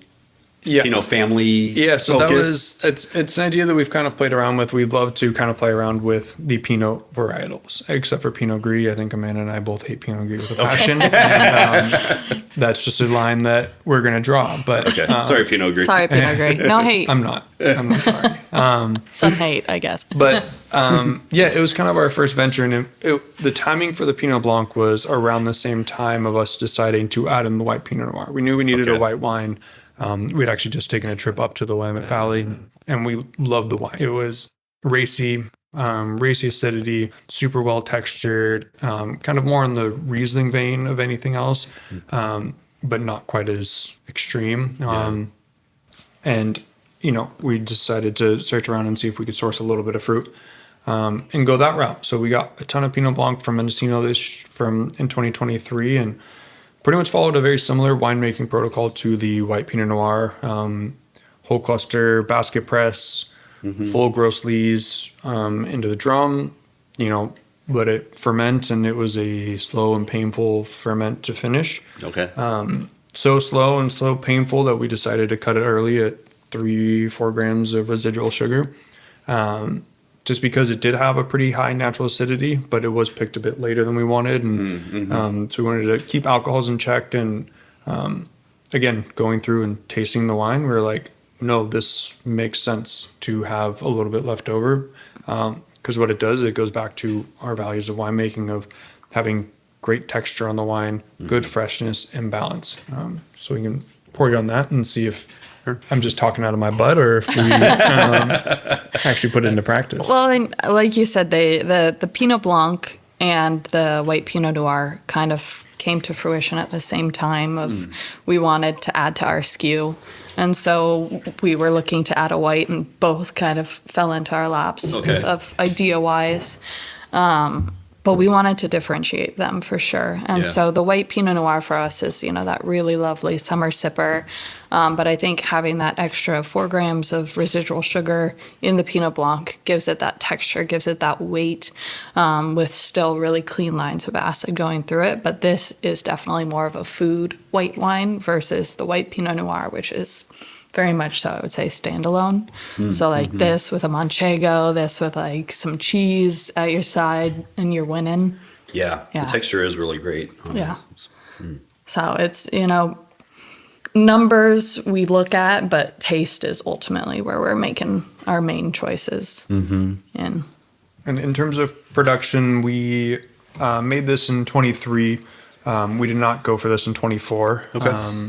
family? Yeah, so focused? it's an idea that we've kind of played around with. We'd love to kind of play around with the Pinot varietals, except for Pinot Gris. I think Amanda and I both hate Pinot Gris with a passion. And that's just a line that we're going to draw. But Okay. Sorry, Pinot Gris. Sorry, Pinot Gris. No hate. I'm not sorry. Some hate, I guess. But it was kind of our first venture, and the timing for the Pinot Blanc was around the same time of us deciding to add in the white Pinot Noir. We knew we needed a white wine. We'd actually just taken a trip up to the Willamette Valley, and we loved the wine. It was racy acidity, super well textured, kind of more in the Riesling vein of anything else, but not quite as extreme. And we decided to search around and see if we could source a little bit of fruit and go that route. So we got a ton of Pinot Blanc from Mendocino in 2023, and pretty much followed a very similar winemaking protocol to the white Pinot Noir, whole cluster, basket press, full gross lees into the drum, let it ferment, and it was a slow and painful ferment to finish. Okay. So slow and so painful that we decided to cut it early at 3-4 grams of residual sugar. Just because it did have a pretty high natural acidity, but it was picked a bit later than we wanted. And so we wanted to keep alcohols in check. And again, going through and tasting the wine, we were like, no, this makes sense to have a little bit left over. Because what it does, it goes back to our values of winemaking of having great texture on the wine, good freshness, and balance. So we can pour you on that and see if I'm just talking out of my butt, or if we actually put it into practice. Well, and like you said, the Pinot Blanc and the white Pinot Noir kind of came to fruition at the same time of we wanted to add to our SKU. And so we were looking to add a white, and both kind of fell into our laps of idea-wise. But we wanted to differentiate them for sure. And so the white Pinot Noir for us is, that really lovely summer sipper. But I think having that extra 4 grams of residual sugar in the Pinot Blanc gives it that texture, gives it that weight, with still really clean lines of acid going through it. But this is definitely more of a food white wine versus the white Pinot Noir, which is very much so, I would say, standalone. So like this with a Manchego, this with like some cheese at your side, and you're winning. Yeah. The texture is really great. So it's, numbers we look at, but taste is ultimately where we're making our main choices. And in terms of production, we made this in 23. We did not go for this in 24. Okay.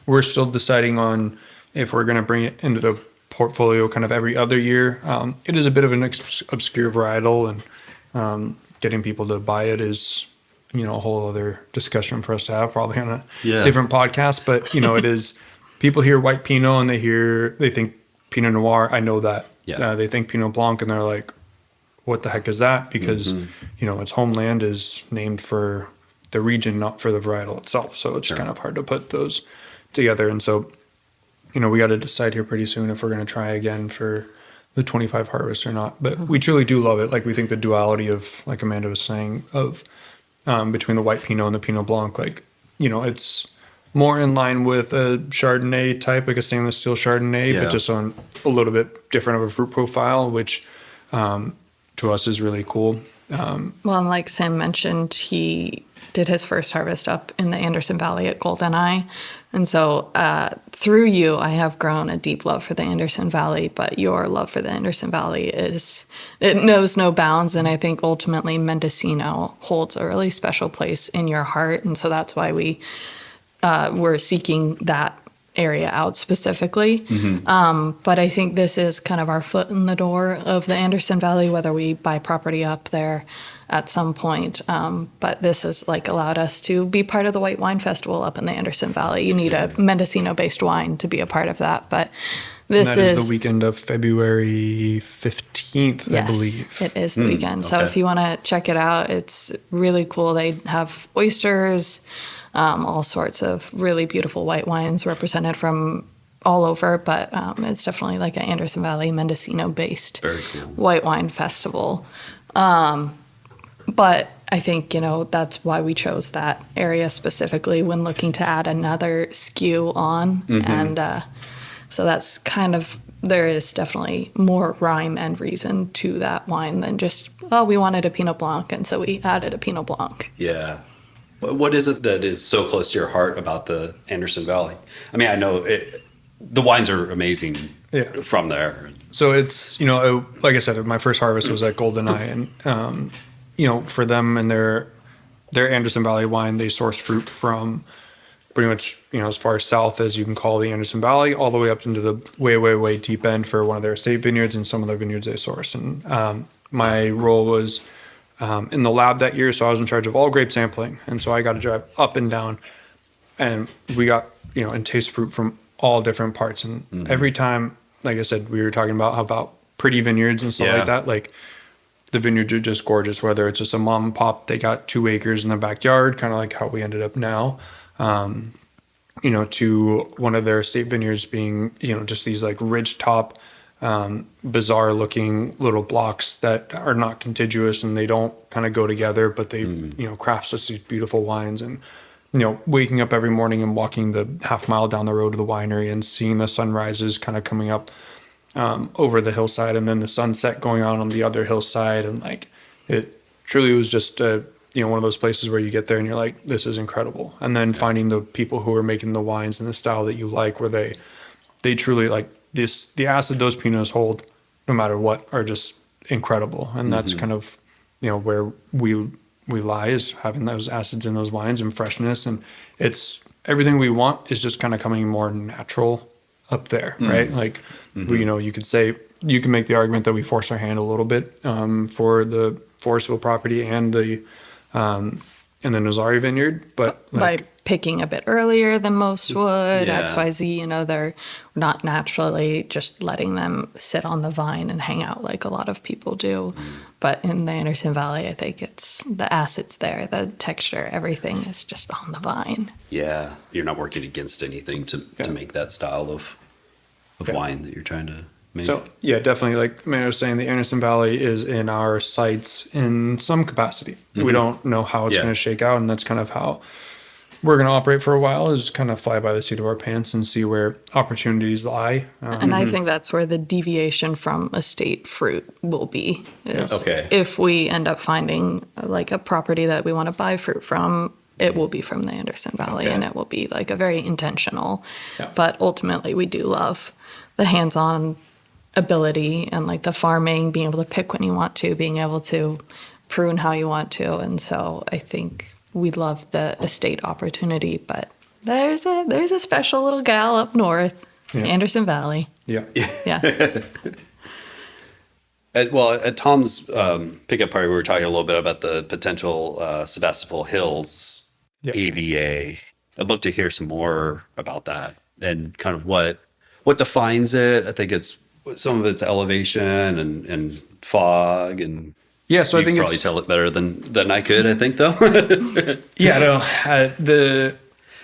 We're still deciding on if we're going to bring it into the portfolio kind of every other year. It is a bit of an obscure varietal, and getting people to buy it is, a whole other discussion for us to have, probably on a different podcast. But, it is, people hear white Pinot and they think Pinot Noir. I know that. They think Pinot Blanc, and they're like, what the heck is that? Because, its homeland is named for the region, not for the varietal itself. So it's kind of hard to put those together. And so, we got to decide here pretty soon if we're going to try again for the 25 harvest or not. But we truly do love it. Like, we think the duality of, like Amanda was saying, of between the white Pinot and the Pinot Blanc, like, it's more in line with a Chardonnay type, like a stainless steel Chardonnay, but just on a little bit different of a fruit profile, which to us is really cool. Well, and like Sam mentioned, he did his first harvest up in the Anderson Valley at Goldeneye. And so through you, I have grown a deep love for the Anderson Valley, but your love for the Anderson Valley it knows no bounds. And I think ultimately Mendocino holds a really special place in your heart. And so that's why we're seeking that area out specifically. But I think this is kind of our foot in the door of the Anderson Valley, whether we buy property up there at some point. But this has like allowed us to be part of the White Wine Festival up in the Anderson Valley. You need a Mendocino-based wine to be a part of that, but this and that is the weekend of February 15th, yes, I believe. It is the weekend. So if you want to check it out, it's really cool. They have oysters, all sorts of really beautiful white wines represented from all over, but it's definitely like an Anderson Valley, Mendocino-based white wine festival. But I think, that's why we chose that area specifically when looking to add another SKU on. And so that's there is definitely more rhyme and reason to that wine than just, we wanted a Pinot Blanc, and so we added a Pinot Blanc. Yeah. What is it that is so close to your heart about the Anderson Valley? I mean, I know the wines are amazing from there. So it's, like I said, my first harvest was at GoldenEye, and, for them and their Anderson Valley wine, they source fruit from pretty much, as far south as you can call the Anderson Valley, all the way up into the way, way, way deep end for one of their estate vineyards and some of their vineyards they source. And my role was in the lab that year, so I was in charge of all grape sampling. And so I got to drive up and down, and we got, and taste fruit from all different parts. And every time, like I said, we were talking about pretty vineyards and stuff like that. Like the vineyards are just gorgeous, whether it's just a mom and pop, they got 2 acres in the backyard, kind of like how we ended up now, to one of their estate vineyards being, just these like ridge top, bizarre looking little blocks that are not contiguous and they don't kind of go together, but they, craft such these beautiful wines. And, waking up every morning and walking the half mile down the road to the winery and seeing the sunrises kind of coming up over the hillside, and then the sunset going on the other hillside. And like, it truly was just, one of those places where you get there and you're like, this is incredible. And then finding the people who are making the wines in the style that you like, where they truly like this, the acid those Pinots hold, no matter what, are just incredible. And that's kind of, where we lie, is having those acids in those wines and freshness. And it's everything we want is just kind of coming more natural up there, right? Like, you could say, you can make the argument that we force our hand a little bit for the Forestville property and the Nazari vineyard, but by picking a bit earlier than most would, XYZ, they're not naturally just letting them sit on the vine and hang out like a lot of people do. But in the Anderson Valley, I think it's the acids there, the texture, everything is just on the vine. Yeah, you're not working against anything to make that style of wine that you're trying to make. So, definitely. Like I was saying, the Anderson Valley is in our sights in some capacity. We don't know how it's going to shake out, and that's kind of how we're going to operate for a while, is kind of fly by the seat of our pants and see where opportunities lie. And I think that's where the deviation from estate fruit will be. If we end up finding like a property that we want to buy fruit from, it will be from the Anderson Valley, and it will be like a very intentional. But ultimately, we do love the hands-on ability and like the farming, being able to pick when you want to, being able to prune how you want to. And so I think we love the estate opportunity, but there's a special little gal up north, Anderson Valley. Yeah. At Tom's pickup party, we were talking a little bit about the potential Sebastopol Hills AVA. I'd love to hear some more about that and kind of what defines it. I think it's some of its elevation and fog, and so I think probably tell it better than I could. I think though.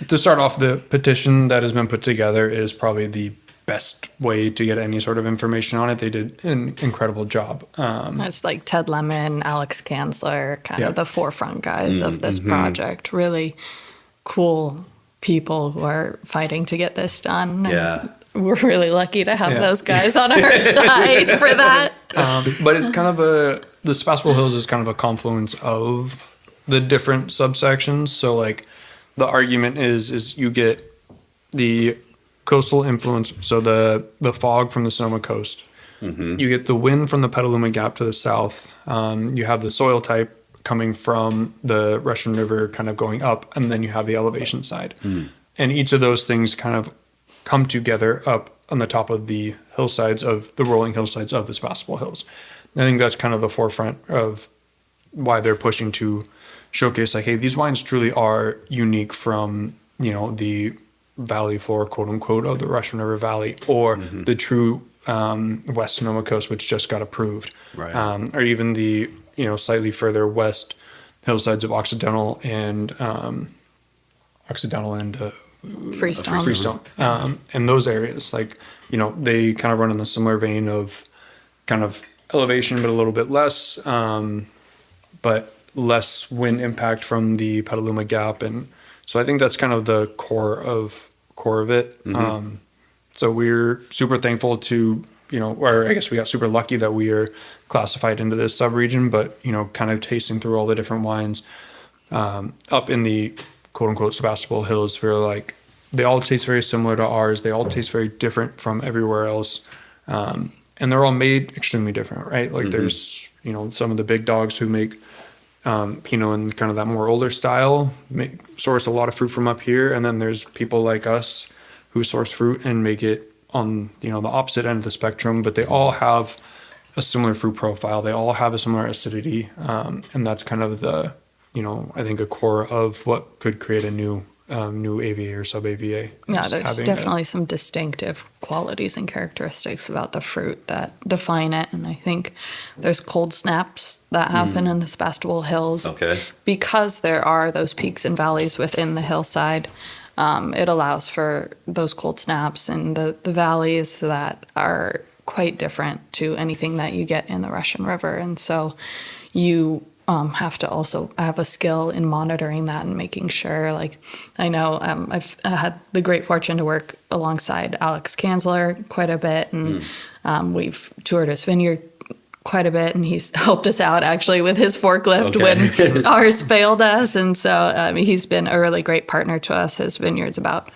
To start off, the petition that has been put together is probably the best way to get any sort of information on it. They did an incredible job. It's like Ted Lemon, Alex Kanzler, kind of the forefront guys of this project. Really cool people who are fighting to get this done. And we're really lucky to have those guys on our side for that. But it's kind of the Sebastopol Hills is kind of a confluence of the different subsections. So like the argument is you get the coastal influence, so the fog from the Sonoma coast. You get the wind from the Petaluma Gap to the south. You have the soil type coming from the Russian River kind of going up, and then you have the elevation side. And each of those things kind of come together up on the top of the hillsides of the rolling hillsides of the Sebastopol Hills. I think that's kind of the forefront of why they're pushing to showcase like, hey, these wines truly are unique from, the valley floor, quote unquote, of the Russian River Valley, or the true West Sonoma coast, which just got approved, Right. Or even the slightly further west hillsides of Occidental and Freestone. Freestone, and those areas, like they kind of run in the similar vein of kind of elevation, but a little bit less, but less wind impact from the Petaluma Gap, and so I think that's kind of the core of it. So we're super thankful to, or I guess we got super lucky that we are classified into this subregion, but, kind of tasting through all the different wines up in the quote unquote Sebastopol Hills, where like they all taste very similar to ours. They all taste very different from everywhere else. And they're all made extremely different, right? Like there's, some of the big dogs who make Pinot in kind of that more older style, source a lot of fruit from up here. And then there's people like us who source fruit and make it on, the opposite end of the spectrum, but they all have a similar fruit profile. They all have a similar acidity. And that's kind of the, I think a core of what could create a new AVA or sub-AVA. Yeah, there's definitely some distinctive qualities and characteristics about the fruit that define it. And I think there's cold snaps that happen in the Sebastopol Hills. Okay. Because there are those peaks and valleys within the hillside, it allows for those cold snaps and the valleys that are quite different to anything that you get in the Russian River. And so you have to also have a skill in monitoring that and making sure, like, I know I've had the great fortune to work alongside Alex Kanzler quite a bit, and we've toured his vineyard quite a bit, and he's helped us out actually with his forklift when ours failed us. And so he's been a really great partner to us. His vineyard's about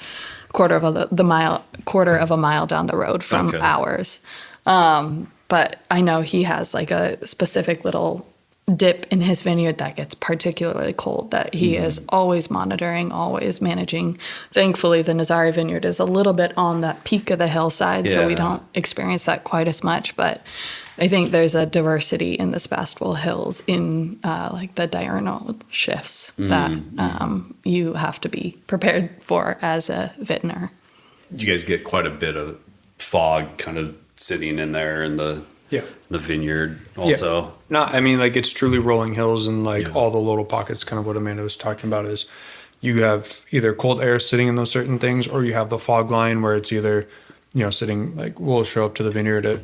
quarter of a mile down the road from ours. But I know he has like a specific little dip in his vineyard that gets particularly cold that he is always monitoring, always managing. Thankfully, the Nazari vineyard is a little bit on that peak of the hillside, so we don't experience that quite as much. But I think there's a diversity in the Sebastopol Hills in like the diurnal shifts that you have to be prepared for as a vintner. You guys get quite a bit of fog kind of sitting in there in the vineyard also. Yeah. No, I mean, like it's truly rolling hills, and like all the little pockets, kind of what Amanda was talking about is you have either cold air sitting in those certain things, or you have the fog line where it's either, sitting, like we'll show up to the vineyard at,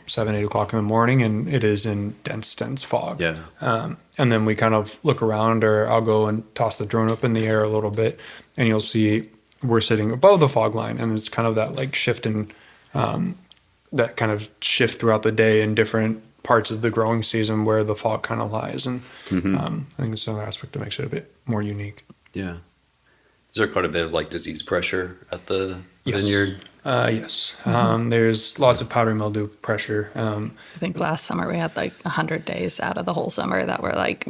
7, 8 o'clock in the morning and it is in dense fog. Yeah. And then we kind of look around, or I'll go and toss the drone up in the air a little bit, and you'll see we're sitting above the fog line, and it's kind of that like shift in, that kind of shift throughout the day in different parts of the growing season where the fog kind of lies. And I think it's another aspect that makes it a bit more unique. Yeah. Is there quite a bit of like disease pressure at the vineyard? Yes. There's lots of powdery mildew pressure. I think last summer we had like 100 days out of the whole summer that were like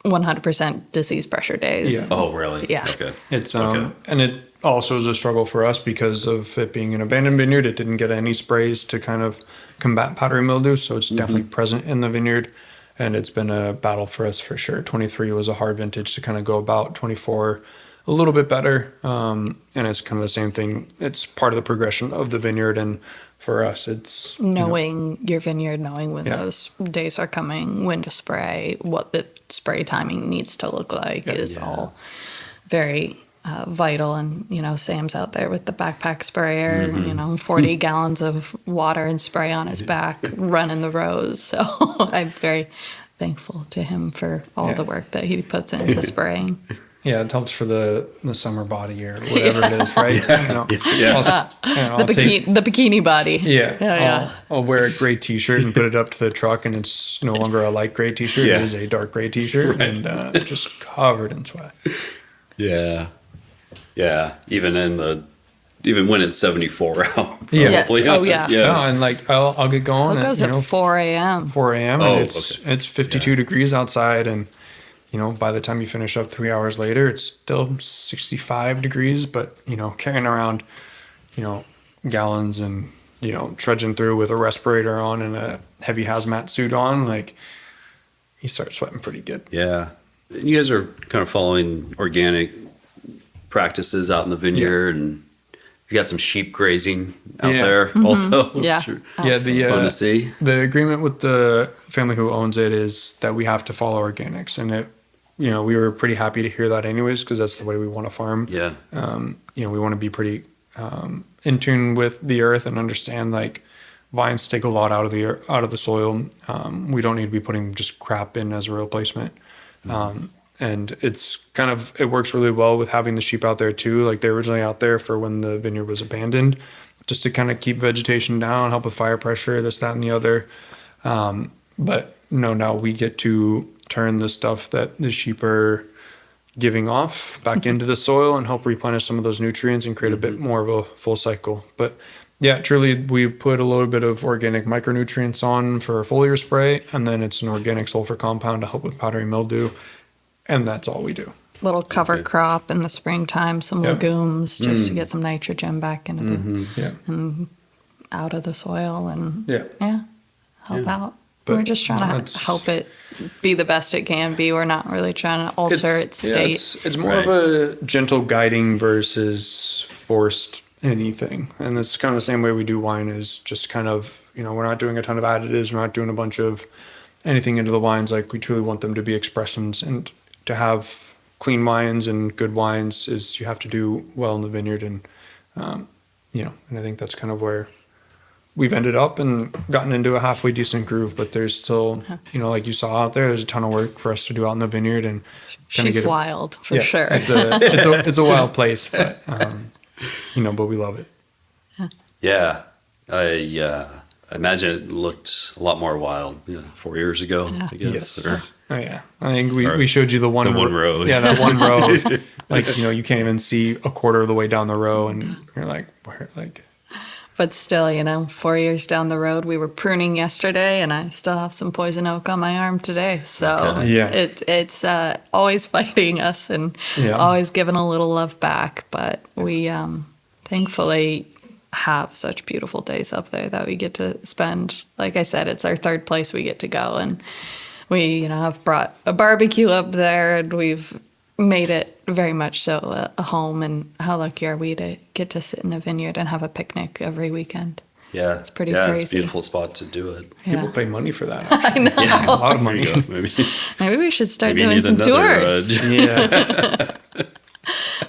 100% disease pressure days. Yeah. Oh, really? Yeah. Okay. It's and it also is a struggle for us because of it being an abandoned vineyard. It didn't get any sprays to kind of combat powdery mildew, so it's definitely present in the vineyard, and it's been a battle for us for sure. 23 was a hard vintage to kind of go about. 24 a little bit better, and it's kind of the same thing. It's part of the progression of the vineyard, and for us it's knowing your vineyard, knowing when those days are coming, when to spray, what the spray timing needs to look like is all very vital. And Sam's out there with the backpack sprayer, 40 gallons of water and spray on his back running the rows. So I'm very thankful to him for all the work that he puts into spraying. Yeah, it helps for the summer body or whatever it is, right? The bikini body. I'll wear a gray T-shirt and put it up to the truck, and it's no longer a light gray T-shirt. It is a dark gray T-shirt, and just covered in sweat. Yeah. Even when it's 74 out. Yes. Oh yeah. No, and like I'll get going. It goes at 4 a.m. 4 a.m. and it's 52 degrees outside, and by the time you finish up 3 hours later, it's still 65 degrees, but, carrying around, gallons and, trudging through with a respirator on and a heavy hazmat suit on, like, you start sweating pretty good. Yeah. You guys are kind of following organic practices out in the vineyard, and you got some sheep grazing out there also. Yeah. Sure. Yeah, Fun to see. the agreement with the family who owns it is that we have to follow organics, and we were pretty happy to hear that anyways, because that's the way we want to farm. Yeah. We want to be pretty in tune with the earth and understand like vines take a lot out of the soil. We don't need to be putting just crap in as a replacement. And it works really well with having the sheep out there too. Like they're originally out there for when the vineyard was abandoned, just to kind of keep vegetation down, help with fire pressure, this, that, and the other. But no, now we get to turn the stuff that the sheep are giving off back into the soil and help replenish some of those nutrients and create a bit more of a full cycle. But yeah, truly, we put a little bit of organic micronutrients on for foliar spray, and then it's an organic sulfur compound to help with powdery mildew, and that's all we do. Little cover crop in the springtime, some legumes, just to get some nitrogen back into and out of the soil, and help out. But we're just trying to help it be the best it can be. We're not really trying to alter its state. It's more of a gentle guiding versus forced anything. And it's kind of the same way we do wine, is just kind of, we're not doing a ton of additives. We're not doing a bunch of anything into the wines. Like we truly want them to be expressions, and to have clean wines and good wines is you have to do well in the vineyard. And, and I think that's kind of where we've ended up and gotten into a halfway decent groove, but there's still, like you saw out there, there's a ton of work for us to do out in the vineyard, and she's wild for sure. It's a wild place, but but we love it. Yeah. I imagine it looked a lot more wild 4 years ago, I guess. Yes. Oh yeah. I think we showed you the one row. Yeah, that one row. Like, you can't even see a quarter of the way down the row, and you're like, where, like. But still, 4 years down the road, we were pruning yesterday, and I still have some poison oak on my arm today. So it's always fighting us and always giving a little love back. But we thankfully have such beautiful days up there that we get to spend. Like I said, it's our third place we get to go, and we have brought a barbecue up there, and we've made it very much so a home. And how lucky are we to get to sit in a vineyard and have a picnic every weekend? Yeah, it's pretty crazy. It's a beautiful spot to do it. People pay money for that. I know. Yeah, a lot of money. Maybe we should start doing some tours. Yeah.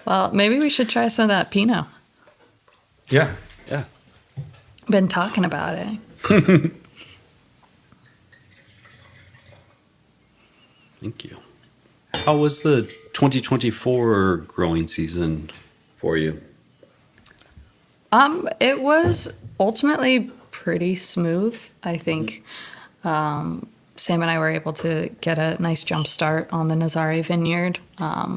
Well, maybe we should try some of that Pinot. Yeah. Been talking about it. Thank you. How was the 2024 growing season for you? It was ultimately pretty smooth. I think Sam and I were able to get a nice jump start on the Nazare vineyard,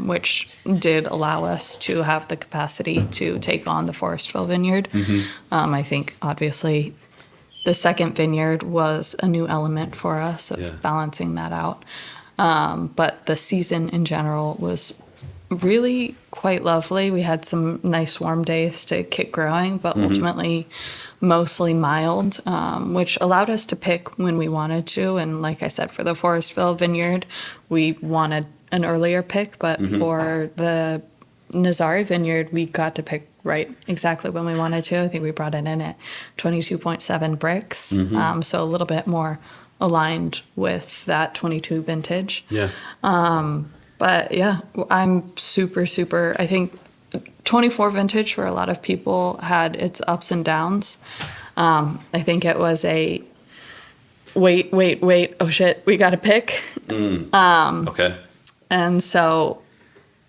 which did allow us to have the capacity to take on the Forestville vineyard. I think obviously the second vineyard was a new element for us of balancing that out. But the season in general was really quite lovely. We had some nice warm days to kick growing, but ultimately mostly mild, which allowed us to pick when we wanted to. And like I said, for the Forestville vineyard, we wanted an earlier pick, but for the Nazare vineyard, we got to pick right exactly when we wanted to. I think we brought it in at 22.7 bricks, so a little bit more aligned with that 22 vintage. Yeah. But yeah, I'm super, I think 24 vintage for a lot of people had its ups and downs. I think it was a wait, oh shit, we got to pick. Okay. And so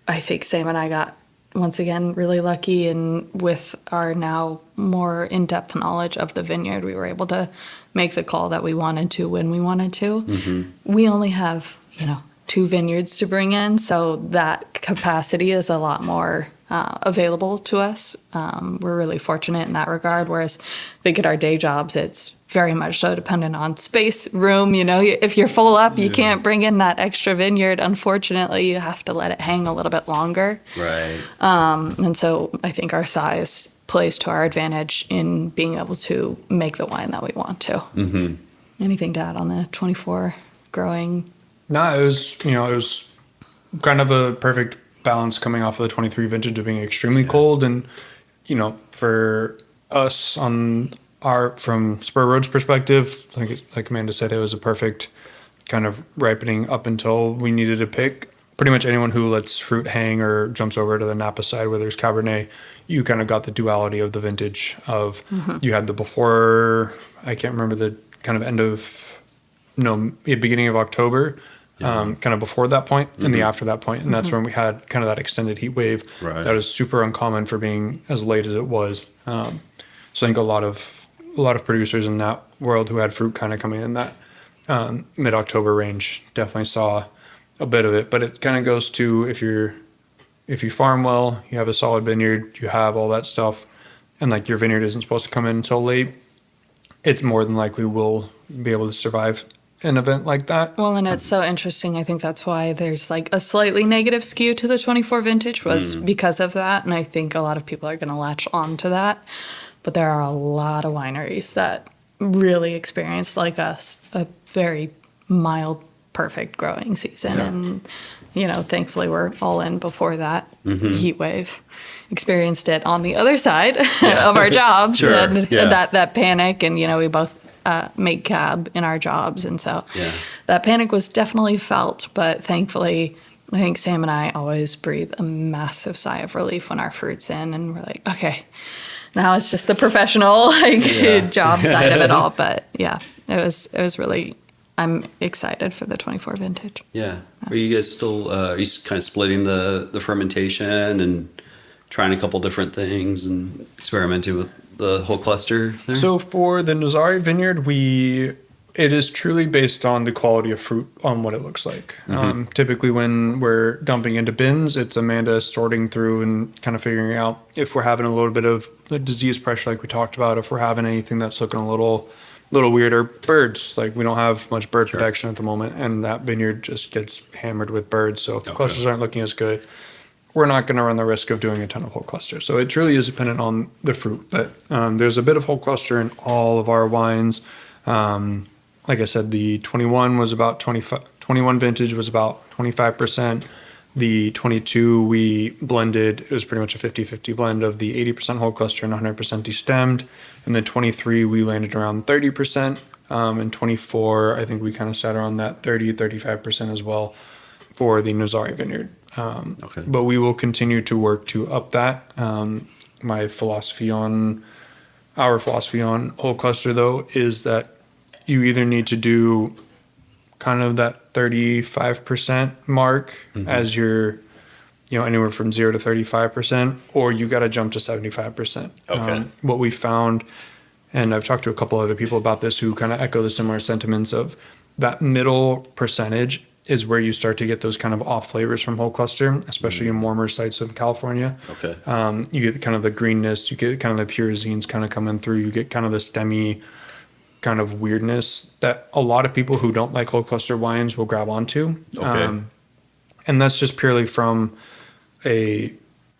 I think Sam and I got, once again, really lucky, and with our now more in-depth knowledge of the vineyard, we were able to make the call that we wanted to when we wanted to. We only have, 2 vineyards to bring in, so that capacity is a lot more available to us. We're really fortunate in that regard, whereas I think at our day jobs, it's very much so dependent on space, room. If you're full up, you can't bring in that extra vineyard. Unfortunately, you have to let it hang a little bit longer. Right. And so I think our size plays to our advantage in being able to make the wine that we want to. Anything to add on the 24 growing No, it was kind of a perfect balance coming off of the 23 vintage of being extremely cold. And, for us from Spur Road's perspective, like Amanda said, it was a perfect kind of ripening up until we needed to pick. Pretty much anyone who lets fruit hang or jumps over to the Napa side where there's Cabernet, you kind of got the duality of the vintage of you had the before, I can't remember the kind of beginning of October, kind of before that point and the after that point. And that's when we had kind of that extended heat wave that was super uncommon for being as late as it was. So I think a lot of producers in that world who had fruit kind of coming in that mid-October range definitely saw a bit of it. But it kind of goes to if you farm well, you have a solid vineyard, you have all that stuff, and like your vineyard isn't supposed to come in until late, it's more than likely will be able to survive an event like that. Well, and it's so interesting. I think that's why there's like a slightly negative skew to the 24 vintage was because of that. And I think a lot of people are going to latch on to that. But there are a lot of wineries that really experienced, like us, a very mild, perfect growing season. Yeah. And, thankfully we're all in before that heat wave. Experienced it on the other side of our jobs and that panic. And, we both make cab in our jobs. And so that panic was definitely felt. But thankfully, I think Sam and I always breathe a massive sigh of relief when our fruit's in. And we're like, okay, now it's just the professional job side of it all. But yeah, it was really, I'm excited for the 24 vintage. Yeah. Are you guys still, are you kind of splitting the fermentation and trying a couple different things and experimenting with the whole cluster there? So for the Nazari vineyard, it is truly based on the quality of fruit on what it looks like. Typically when we're dumping into bins, it's Amanda sorting through and kind of figuring out if we're having a little bit of the disease pressure like we talked about, if we're having anything that's looking a little weirder. Birds, like we don't have much bird protection at the moment, and that vineyard just gets hammered with birds. So if the clusters aren't looking as good, we're not going to run the risk of doing a ton of whole cluster. So it truly is dependent on the fruit. But there's a bit of whole cluster in all of our wines. Like I said, the 21 was about 21 vintage was about 25%. The 22 we blended, it was pretty much a 50-50 blend of the 80% whole cluster and 100% destemmed. And then 23 we landed around 30%. And 24, I think we kind of sat around that 30-35% as well for the Nazari vineyard. But we will continue to work to up that. Our philosophy on whole cluster, though, is that you either need to do kind of that 35% mark as your, anywhere from 0 to 35%, or you got to jump to 75%. What we found, and I've talked to a couple other people about this who kind of echo the similar sentiments of that middle percentage is where you start to get those kind of off flavors from whole cluster, especially in warmer sites of California. You get kind of the greenness, you get kind of the pyrazines kind of coming through, you get kind of the stemmy kind of weirdness that a lot of people who don't like whole cluster wines will grab onto. And that's just purely from a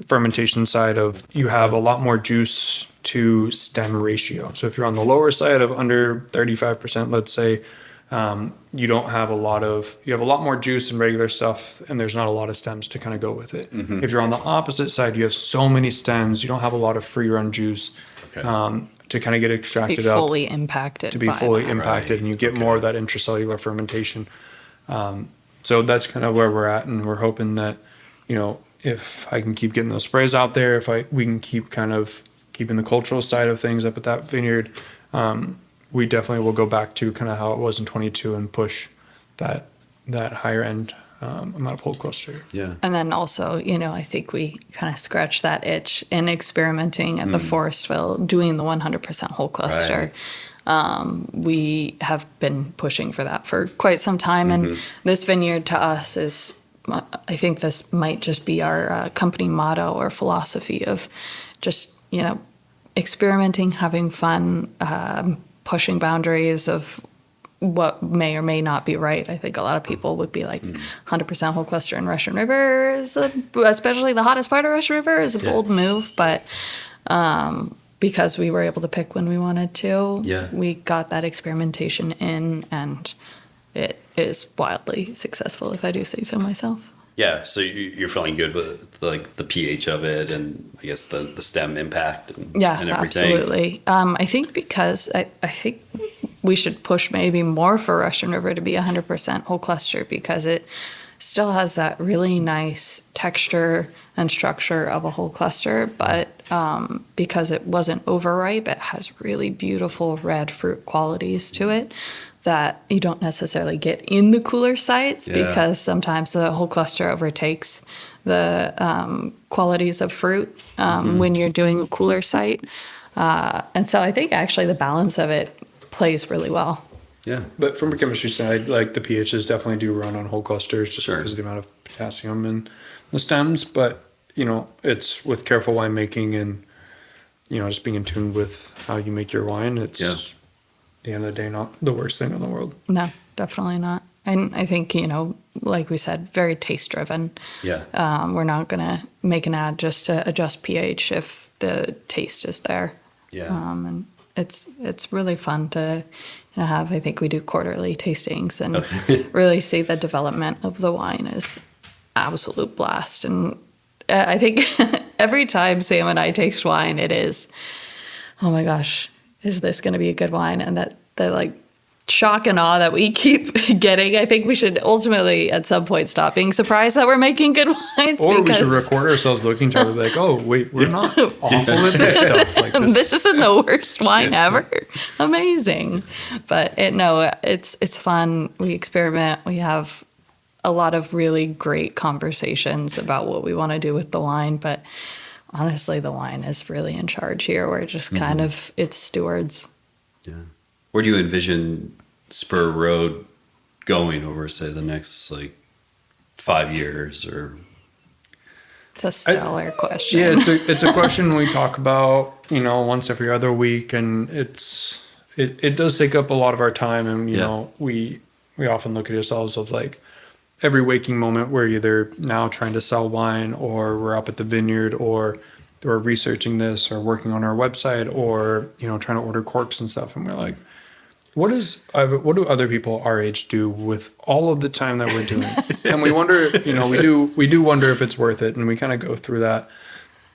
fermentation side of you have a lot more juice to stem ratio. So if you're on the lower side of under 35%, let's say, you have a lot more juice and regular stuff, and there's not a lot of stems to kind of go with it. If you're on the opposite side, you have so many stems, you don't have a lot of free run juice to kind of get extracted to be fully impacted. And you get more of that intracellular fermentation. So that's kind of where we're at, and we're hoping that, if I can keep getting those sprays out there, we can keep kind of keeping the cultural side of things up at that vineyard, we definitely will go back to kind of how it was in 22 and push that higher end amount of whole cluster. Yeah. And then also, I think we kind of scratched that itch in experimenting at the Forestville, doing the 100% whole cluster. We have been pushing for that for quite some time. And this vineyard to us is, I think this might just be our company motto or philosophy of just, experimenting, having fun, pushing boundaries of what may or may not be right. I think a lot of people would be like 100% whole cluster in Russian River, especially the hottest part of Russian River, is a bold move. But because we were able to pick when we wanted to, we got that experimentation in, and it is wildly successful, if I do say so myself. Yeah, so you're feeling good with like the pH of it, and I guess the stem impact and everything. Absolutely. I think because I think we should push maybe more for Russian River to be 100% whole cluster, because it still has that really nice texture and structure of a whole cluster, but because it wasn't overripe, it has really beautiful red fruit qualities to it that you don't necessarily get in the cooler sites, because sometimes the whole cluster overtakes the qualities of fruit when you're doing a cooler site. And so I think actually the balance of it plays really well. Yeah, but from a chemistry side, like the pHs definitely do run on whole clusters just because of the amount of potassium in the stems. But, it's with careful winemaking and, just being in tune with how you make your wine. It's, at the end of the day, not the worst thing in the world. No, definitely not. And I think, like we said, very taste driven. Yeah. We're not going to make an ad just to adjust pH if the taste is there. Yeah. And it's really fun to have. I think we do quarterly tastings and really see the development of the wine is absolute blast. And I think every time Sam and I taste wine, it is, oh my gosh, is this going to be a good wine? And that the like shock and awe that we keep getting, I think we should ultimately at some point stop being surprised that we're making good wines. Or we should record ourselves looking to like, oh wait, we're not awful at this stuff. Like this isn't the worst wine ever. Amazing. But it's fun. We experiment. We have a lot of really great conversations about what we want to do with the wine. But honestly, the wine is really in charge here. We're just kind of its stewards. Yeah. Where do you envision Spur Road going over, say, the next 5 years? Or it's a stellar question. Yeah, it's a question we talk about, once every other week, and it does take up a lot of our time, and we often look at ourselves as like every waking moment we're either now trying to sell wine, or we're up at the vineyard, or we're researching this, or working on our website, or trying to order corks and stuff, and we're like, what do other people our age do with all of the time that we're doing? And we wonder, we do wonder if it's worth it, and we kind of go through that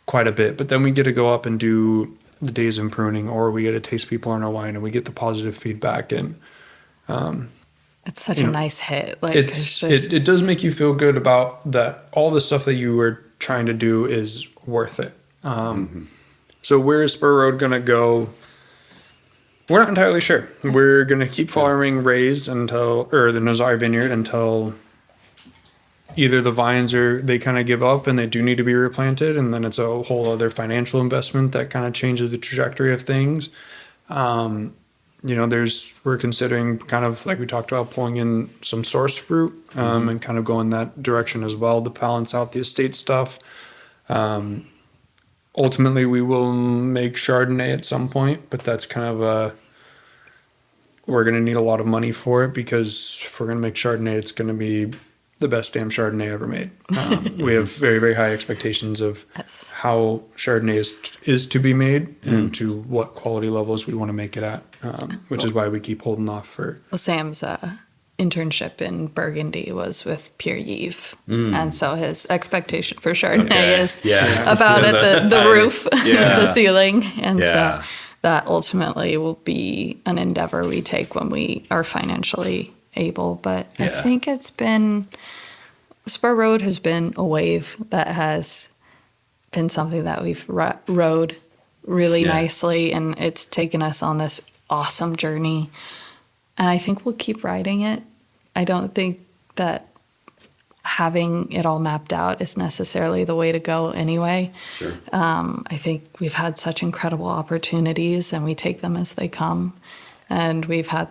quite a bit. But then we get to go up and do the days in pruning, or we get to taste people on our wine, and we get the positive feedback, and it's such a nice hit. Like it does make you feel good about that. All the stuff that you were trying to do is worth it. So where is Spur Road going to go? We're not entirely sure. We're going to keep farming Rays or the Nazar Vineyard until either the vines they kind of give up and they do need to be replanted, and then it's a whole other financial investment that kind of changes the trajectory of things. We're considering kind of like we talked about pulling in some source fruit and kind of going that direction as well to balance out the estate stuff. Ultimately, we will make Chardonnay at some point, but that's kind of we're going to need a lot of money for it, because if we're going to make Chardonnay, it's going to be the best damn Chardonnay ever made. We have very, very high expectations of how Chardonnay is to be made and to what quality levels we want to make it at, which is why we keep holding off for... Well, Sam's internship in Burgundy was with Pierre Yves, and so his expectation for Chardonnay is about at the roof, the ceiling, and so that ultimately will be an endeavor we take when we are financially able. But I think Spur Road has been a wave that has been something that we've rode really nicely, and it's taken us on this awesome journey. And I think we'll keep riding it. I don't think that having it all mapped out is necessarily the way to go anyway. Sure. I think we've had such incredible opportunities, and we take them as they come. And we've had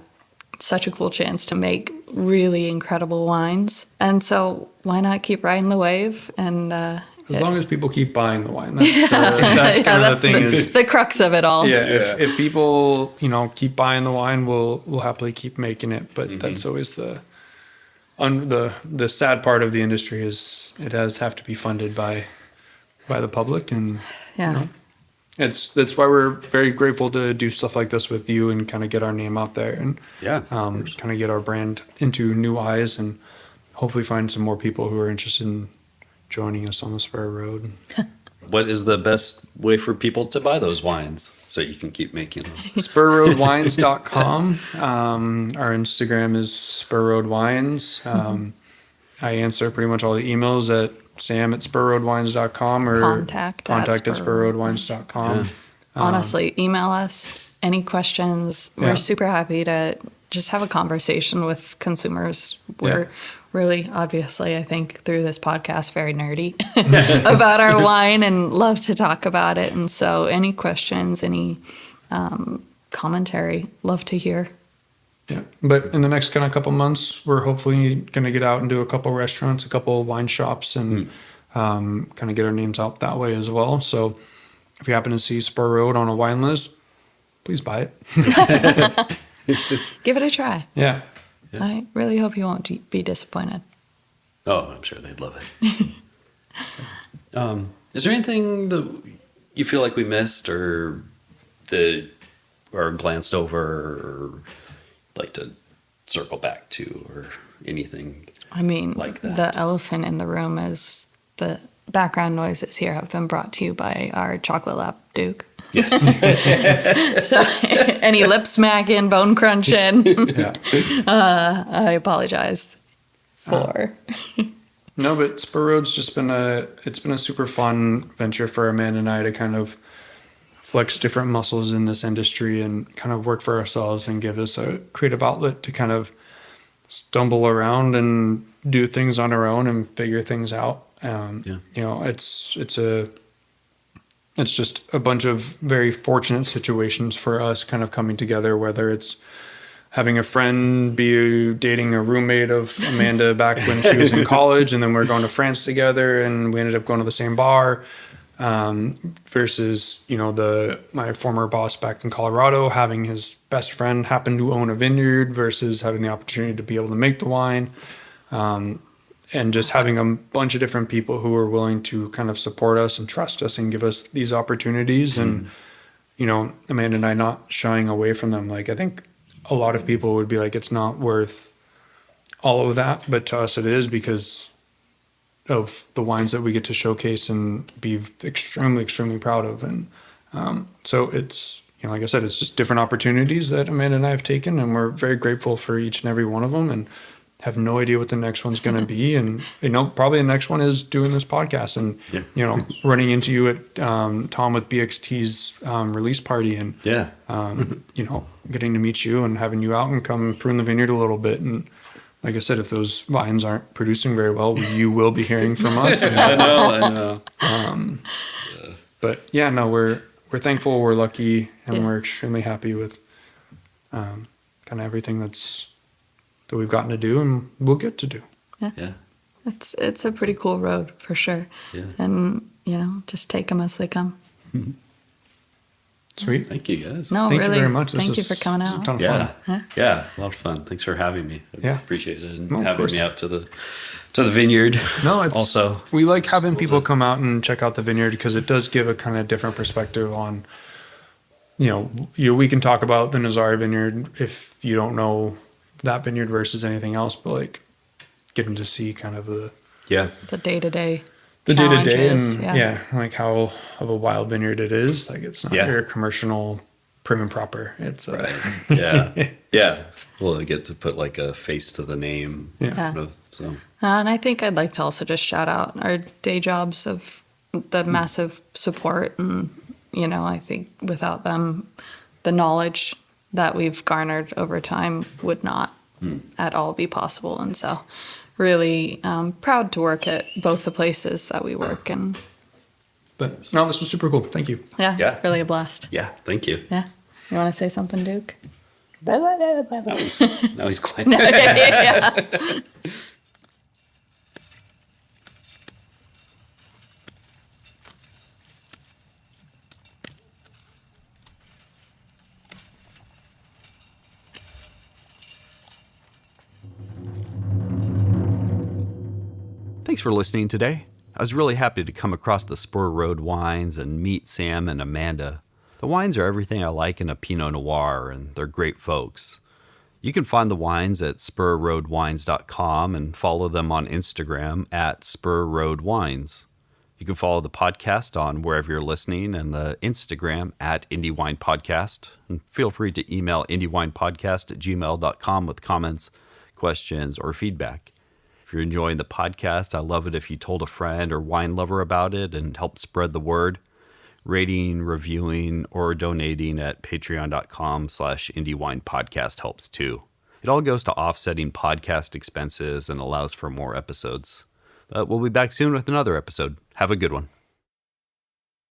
such a cool chance to make really incredible wines. And so why not keep riding the wave? And as long as people keep buying the wine, that's kind of the thing. Is the crux of it all. If people keep buying the wine, we'll happily keep making it. But that's always the sad part of the industry is it have to be funded by the public, and that's why we're very grateful to do stuff like this with you and kind of get our name out there and kind of get our brand into new eyes and hopefully find some more people who are interested in joining us on the Spur Road. What is the best way for people to buy those wines so you can keep making them? SpurRoadWines.com. Our Instagram is SpurRoadWines. I answer pretty much all the emails at sam@SpurRoadWines.com or Contact at SpurRoadWines.com. Yeah. Honestly, email us any questions. We're super happy to just have a conversation with consumers. We're really, obviously, I think through this podcast, very nerdy about our wine and love to talk about it. And so any questions, any commentary, love to hear. Yeah, but in the next kind of couple months, we're hopefully going to get out and do a couple restaurants, a couple wine shops, and kind of get our names out that way as well. So if you happen to see Spur Road on a wine list, please buy it. Give it a try. Yeah. I really hope you won't be disappointed. Oh, I'm sure they'd love it. Is there anything that you feel like we missed or glanced over or like to circle back to or anything? I mean, like that? The elephant in the room is the background noises here have been brought to you by our chocolate lap Duke. Yes. So any lip smacking, bone crunching, Yeah. I apologize for. No, but Spur Road's just been a super fun venture for Amanda and I to kind of flex different muscles in this industry and kind of work for ourselves and give us a creative outlet to kind of stumble around and do things on our own and figure things out. You know, it's just a bunch of very fortunate situations for us kind of coming together, whether it's having a friend be dating a roommate of Amanda back when she was in college, and then we're going to France together and we ended up going to the same bar, versus, you know, my former boss back in Colorado having his best friend happen to own a vineyard versus having the opportunity to be able to make the wine. And just having a bunch of different people who are willing to kind of support us and trust us and give us these opportunities. And, you know, Amanda and I not shying away from them. Like, I think a lot of people would be like, it's not worth all of that. But to us, it is, because of the wines that we get to showcase and be extremely, extremely proud of. And so it's, you know, like I said, it's just different opportunities that Amanda and I have taken. And we're very grateful for each and every one of them. And have no idea what the next one's going to be. And, you know, probably the next one is doing this podcast and, you know, running into you at Tom with BXT's release party and, you know, getting to meet you and having you out and come prune the vineyard a little bit. And like I said, if those vines aren't producing very well, you will be hearing from us. And, I know. But yeah, no, we're thankful, we're lucky, and we're extremely happy with kind of everything that we've gotten to do and we'll get to do. Yeah. It's a pretty cool road for sure. Yeah. And, you know, just take them as they come. Sweet. Thank you, guys. No, Thank really. you very much. Thank you for coming out. A ton of fun. Yeah. A lot of fun. Thanks for having me. I appreciate it. And having course. me out to the vineyard. No, it's also, we like having people come out and check out the vineyard because it does give a kind of different perspective on, you know, we can talk about the Nazari vineyard if you don't know that vineyard versus anything else, but like getting to see kind of the day-to-day and like how of a wild vineyard it is. Like, it's not your commercial prim and proper. It's Well, I get to put like a face to the name. So and I think I'd like to also just shout out our day jobs of the massive support. And, you know, I think without them, the knowledge that we've garnered over time would not at all be possible. And so really proud to work at both the places that we work in. But no, this was super cool. Thank you. Yeah. Really a blast. Yeah. Thank you. Yeah. You want to say something, Duke? Now he's quiet. Yeah. Thanks for listening today. I was really happy to come across the Spur Road wines and meet Sam and Amanda. The wines are everything I like in a Pinot Noir, and they're great folks. You can find the wines at spurroadwines.com and follow them on Instagram at spurroadwines. You can follow the podcast on wherever you're listening and the Instagram at IndieWinePodcast. And feel free to email IndieWinePodcast@gmail.com with comments, questions, or feedback. If you're enjoying the podcast, I love it if you told a friend or wine lover about it and helped spread the word. Rating, reviewing, or donating at patreon.com/IndieWinePodcast helps too. It all goes to offsetting podcast expenses and allows for more episodes. But we'll be back soon with another episode. Have a good one.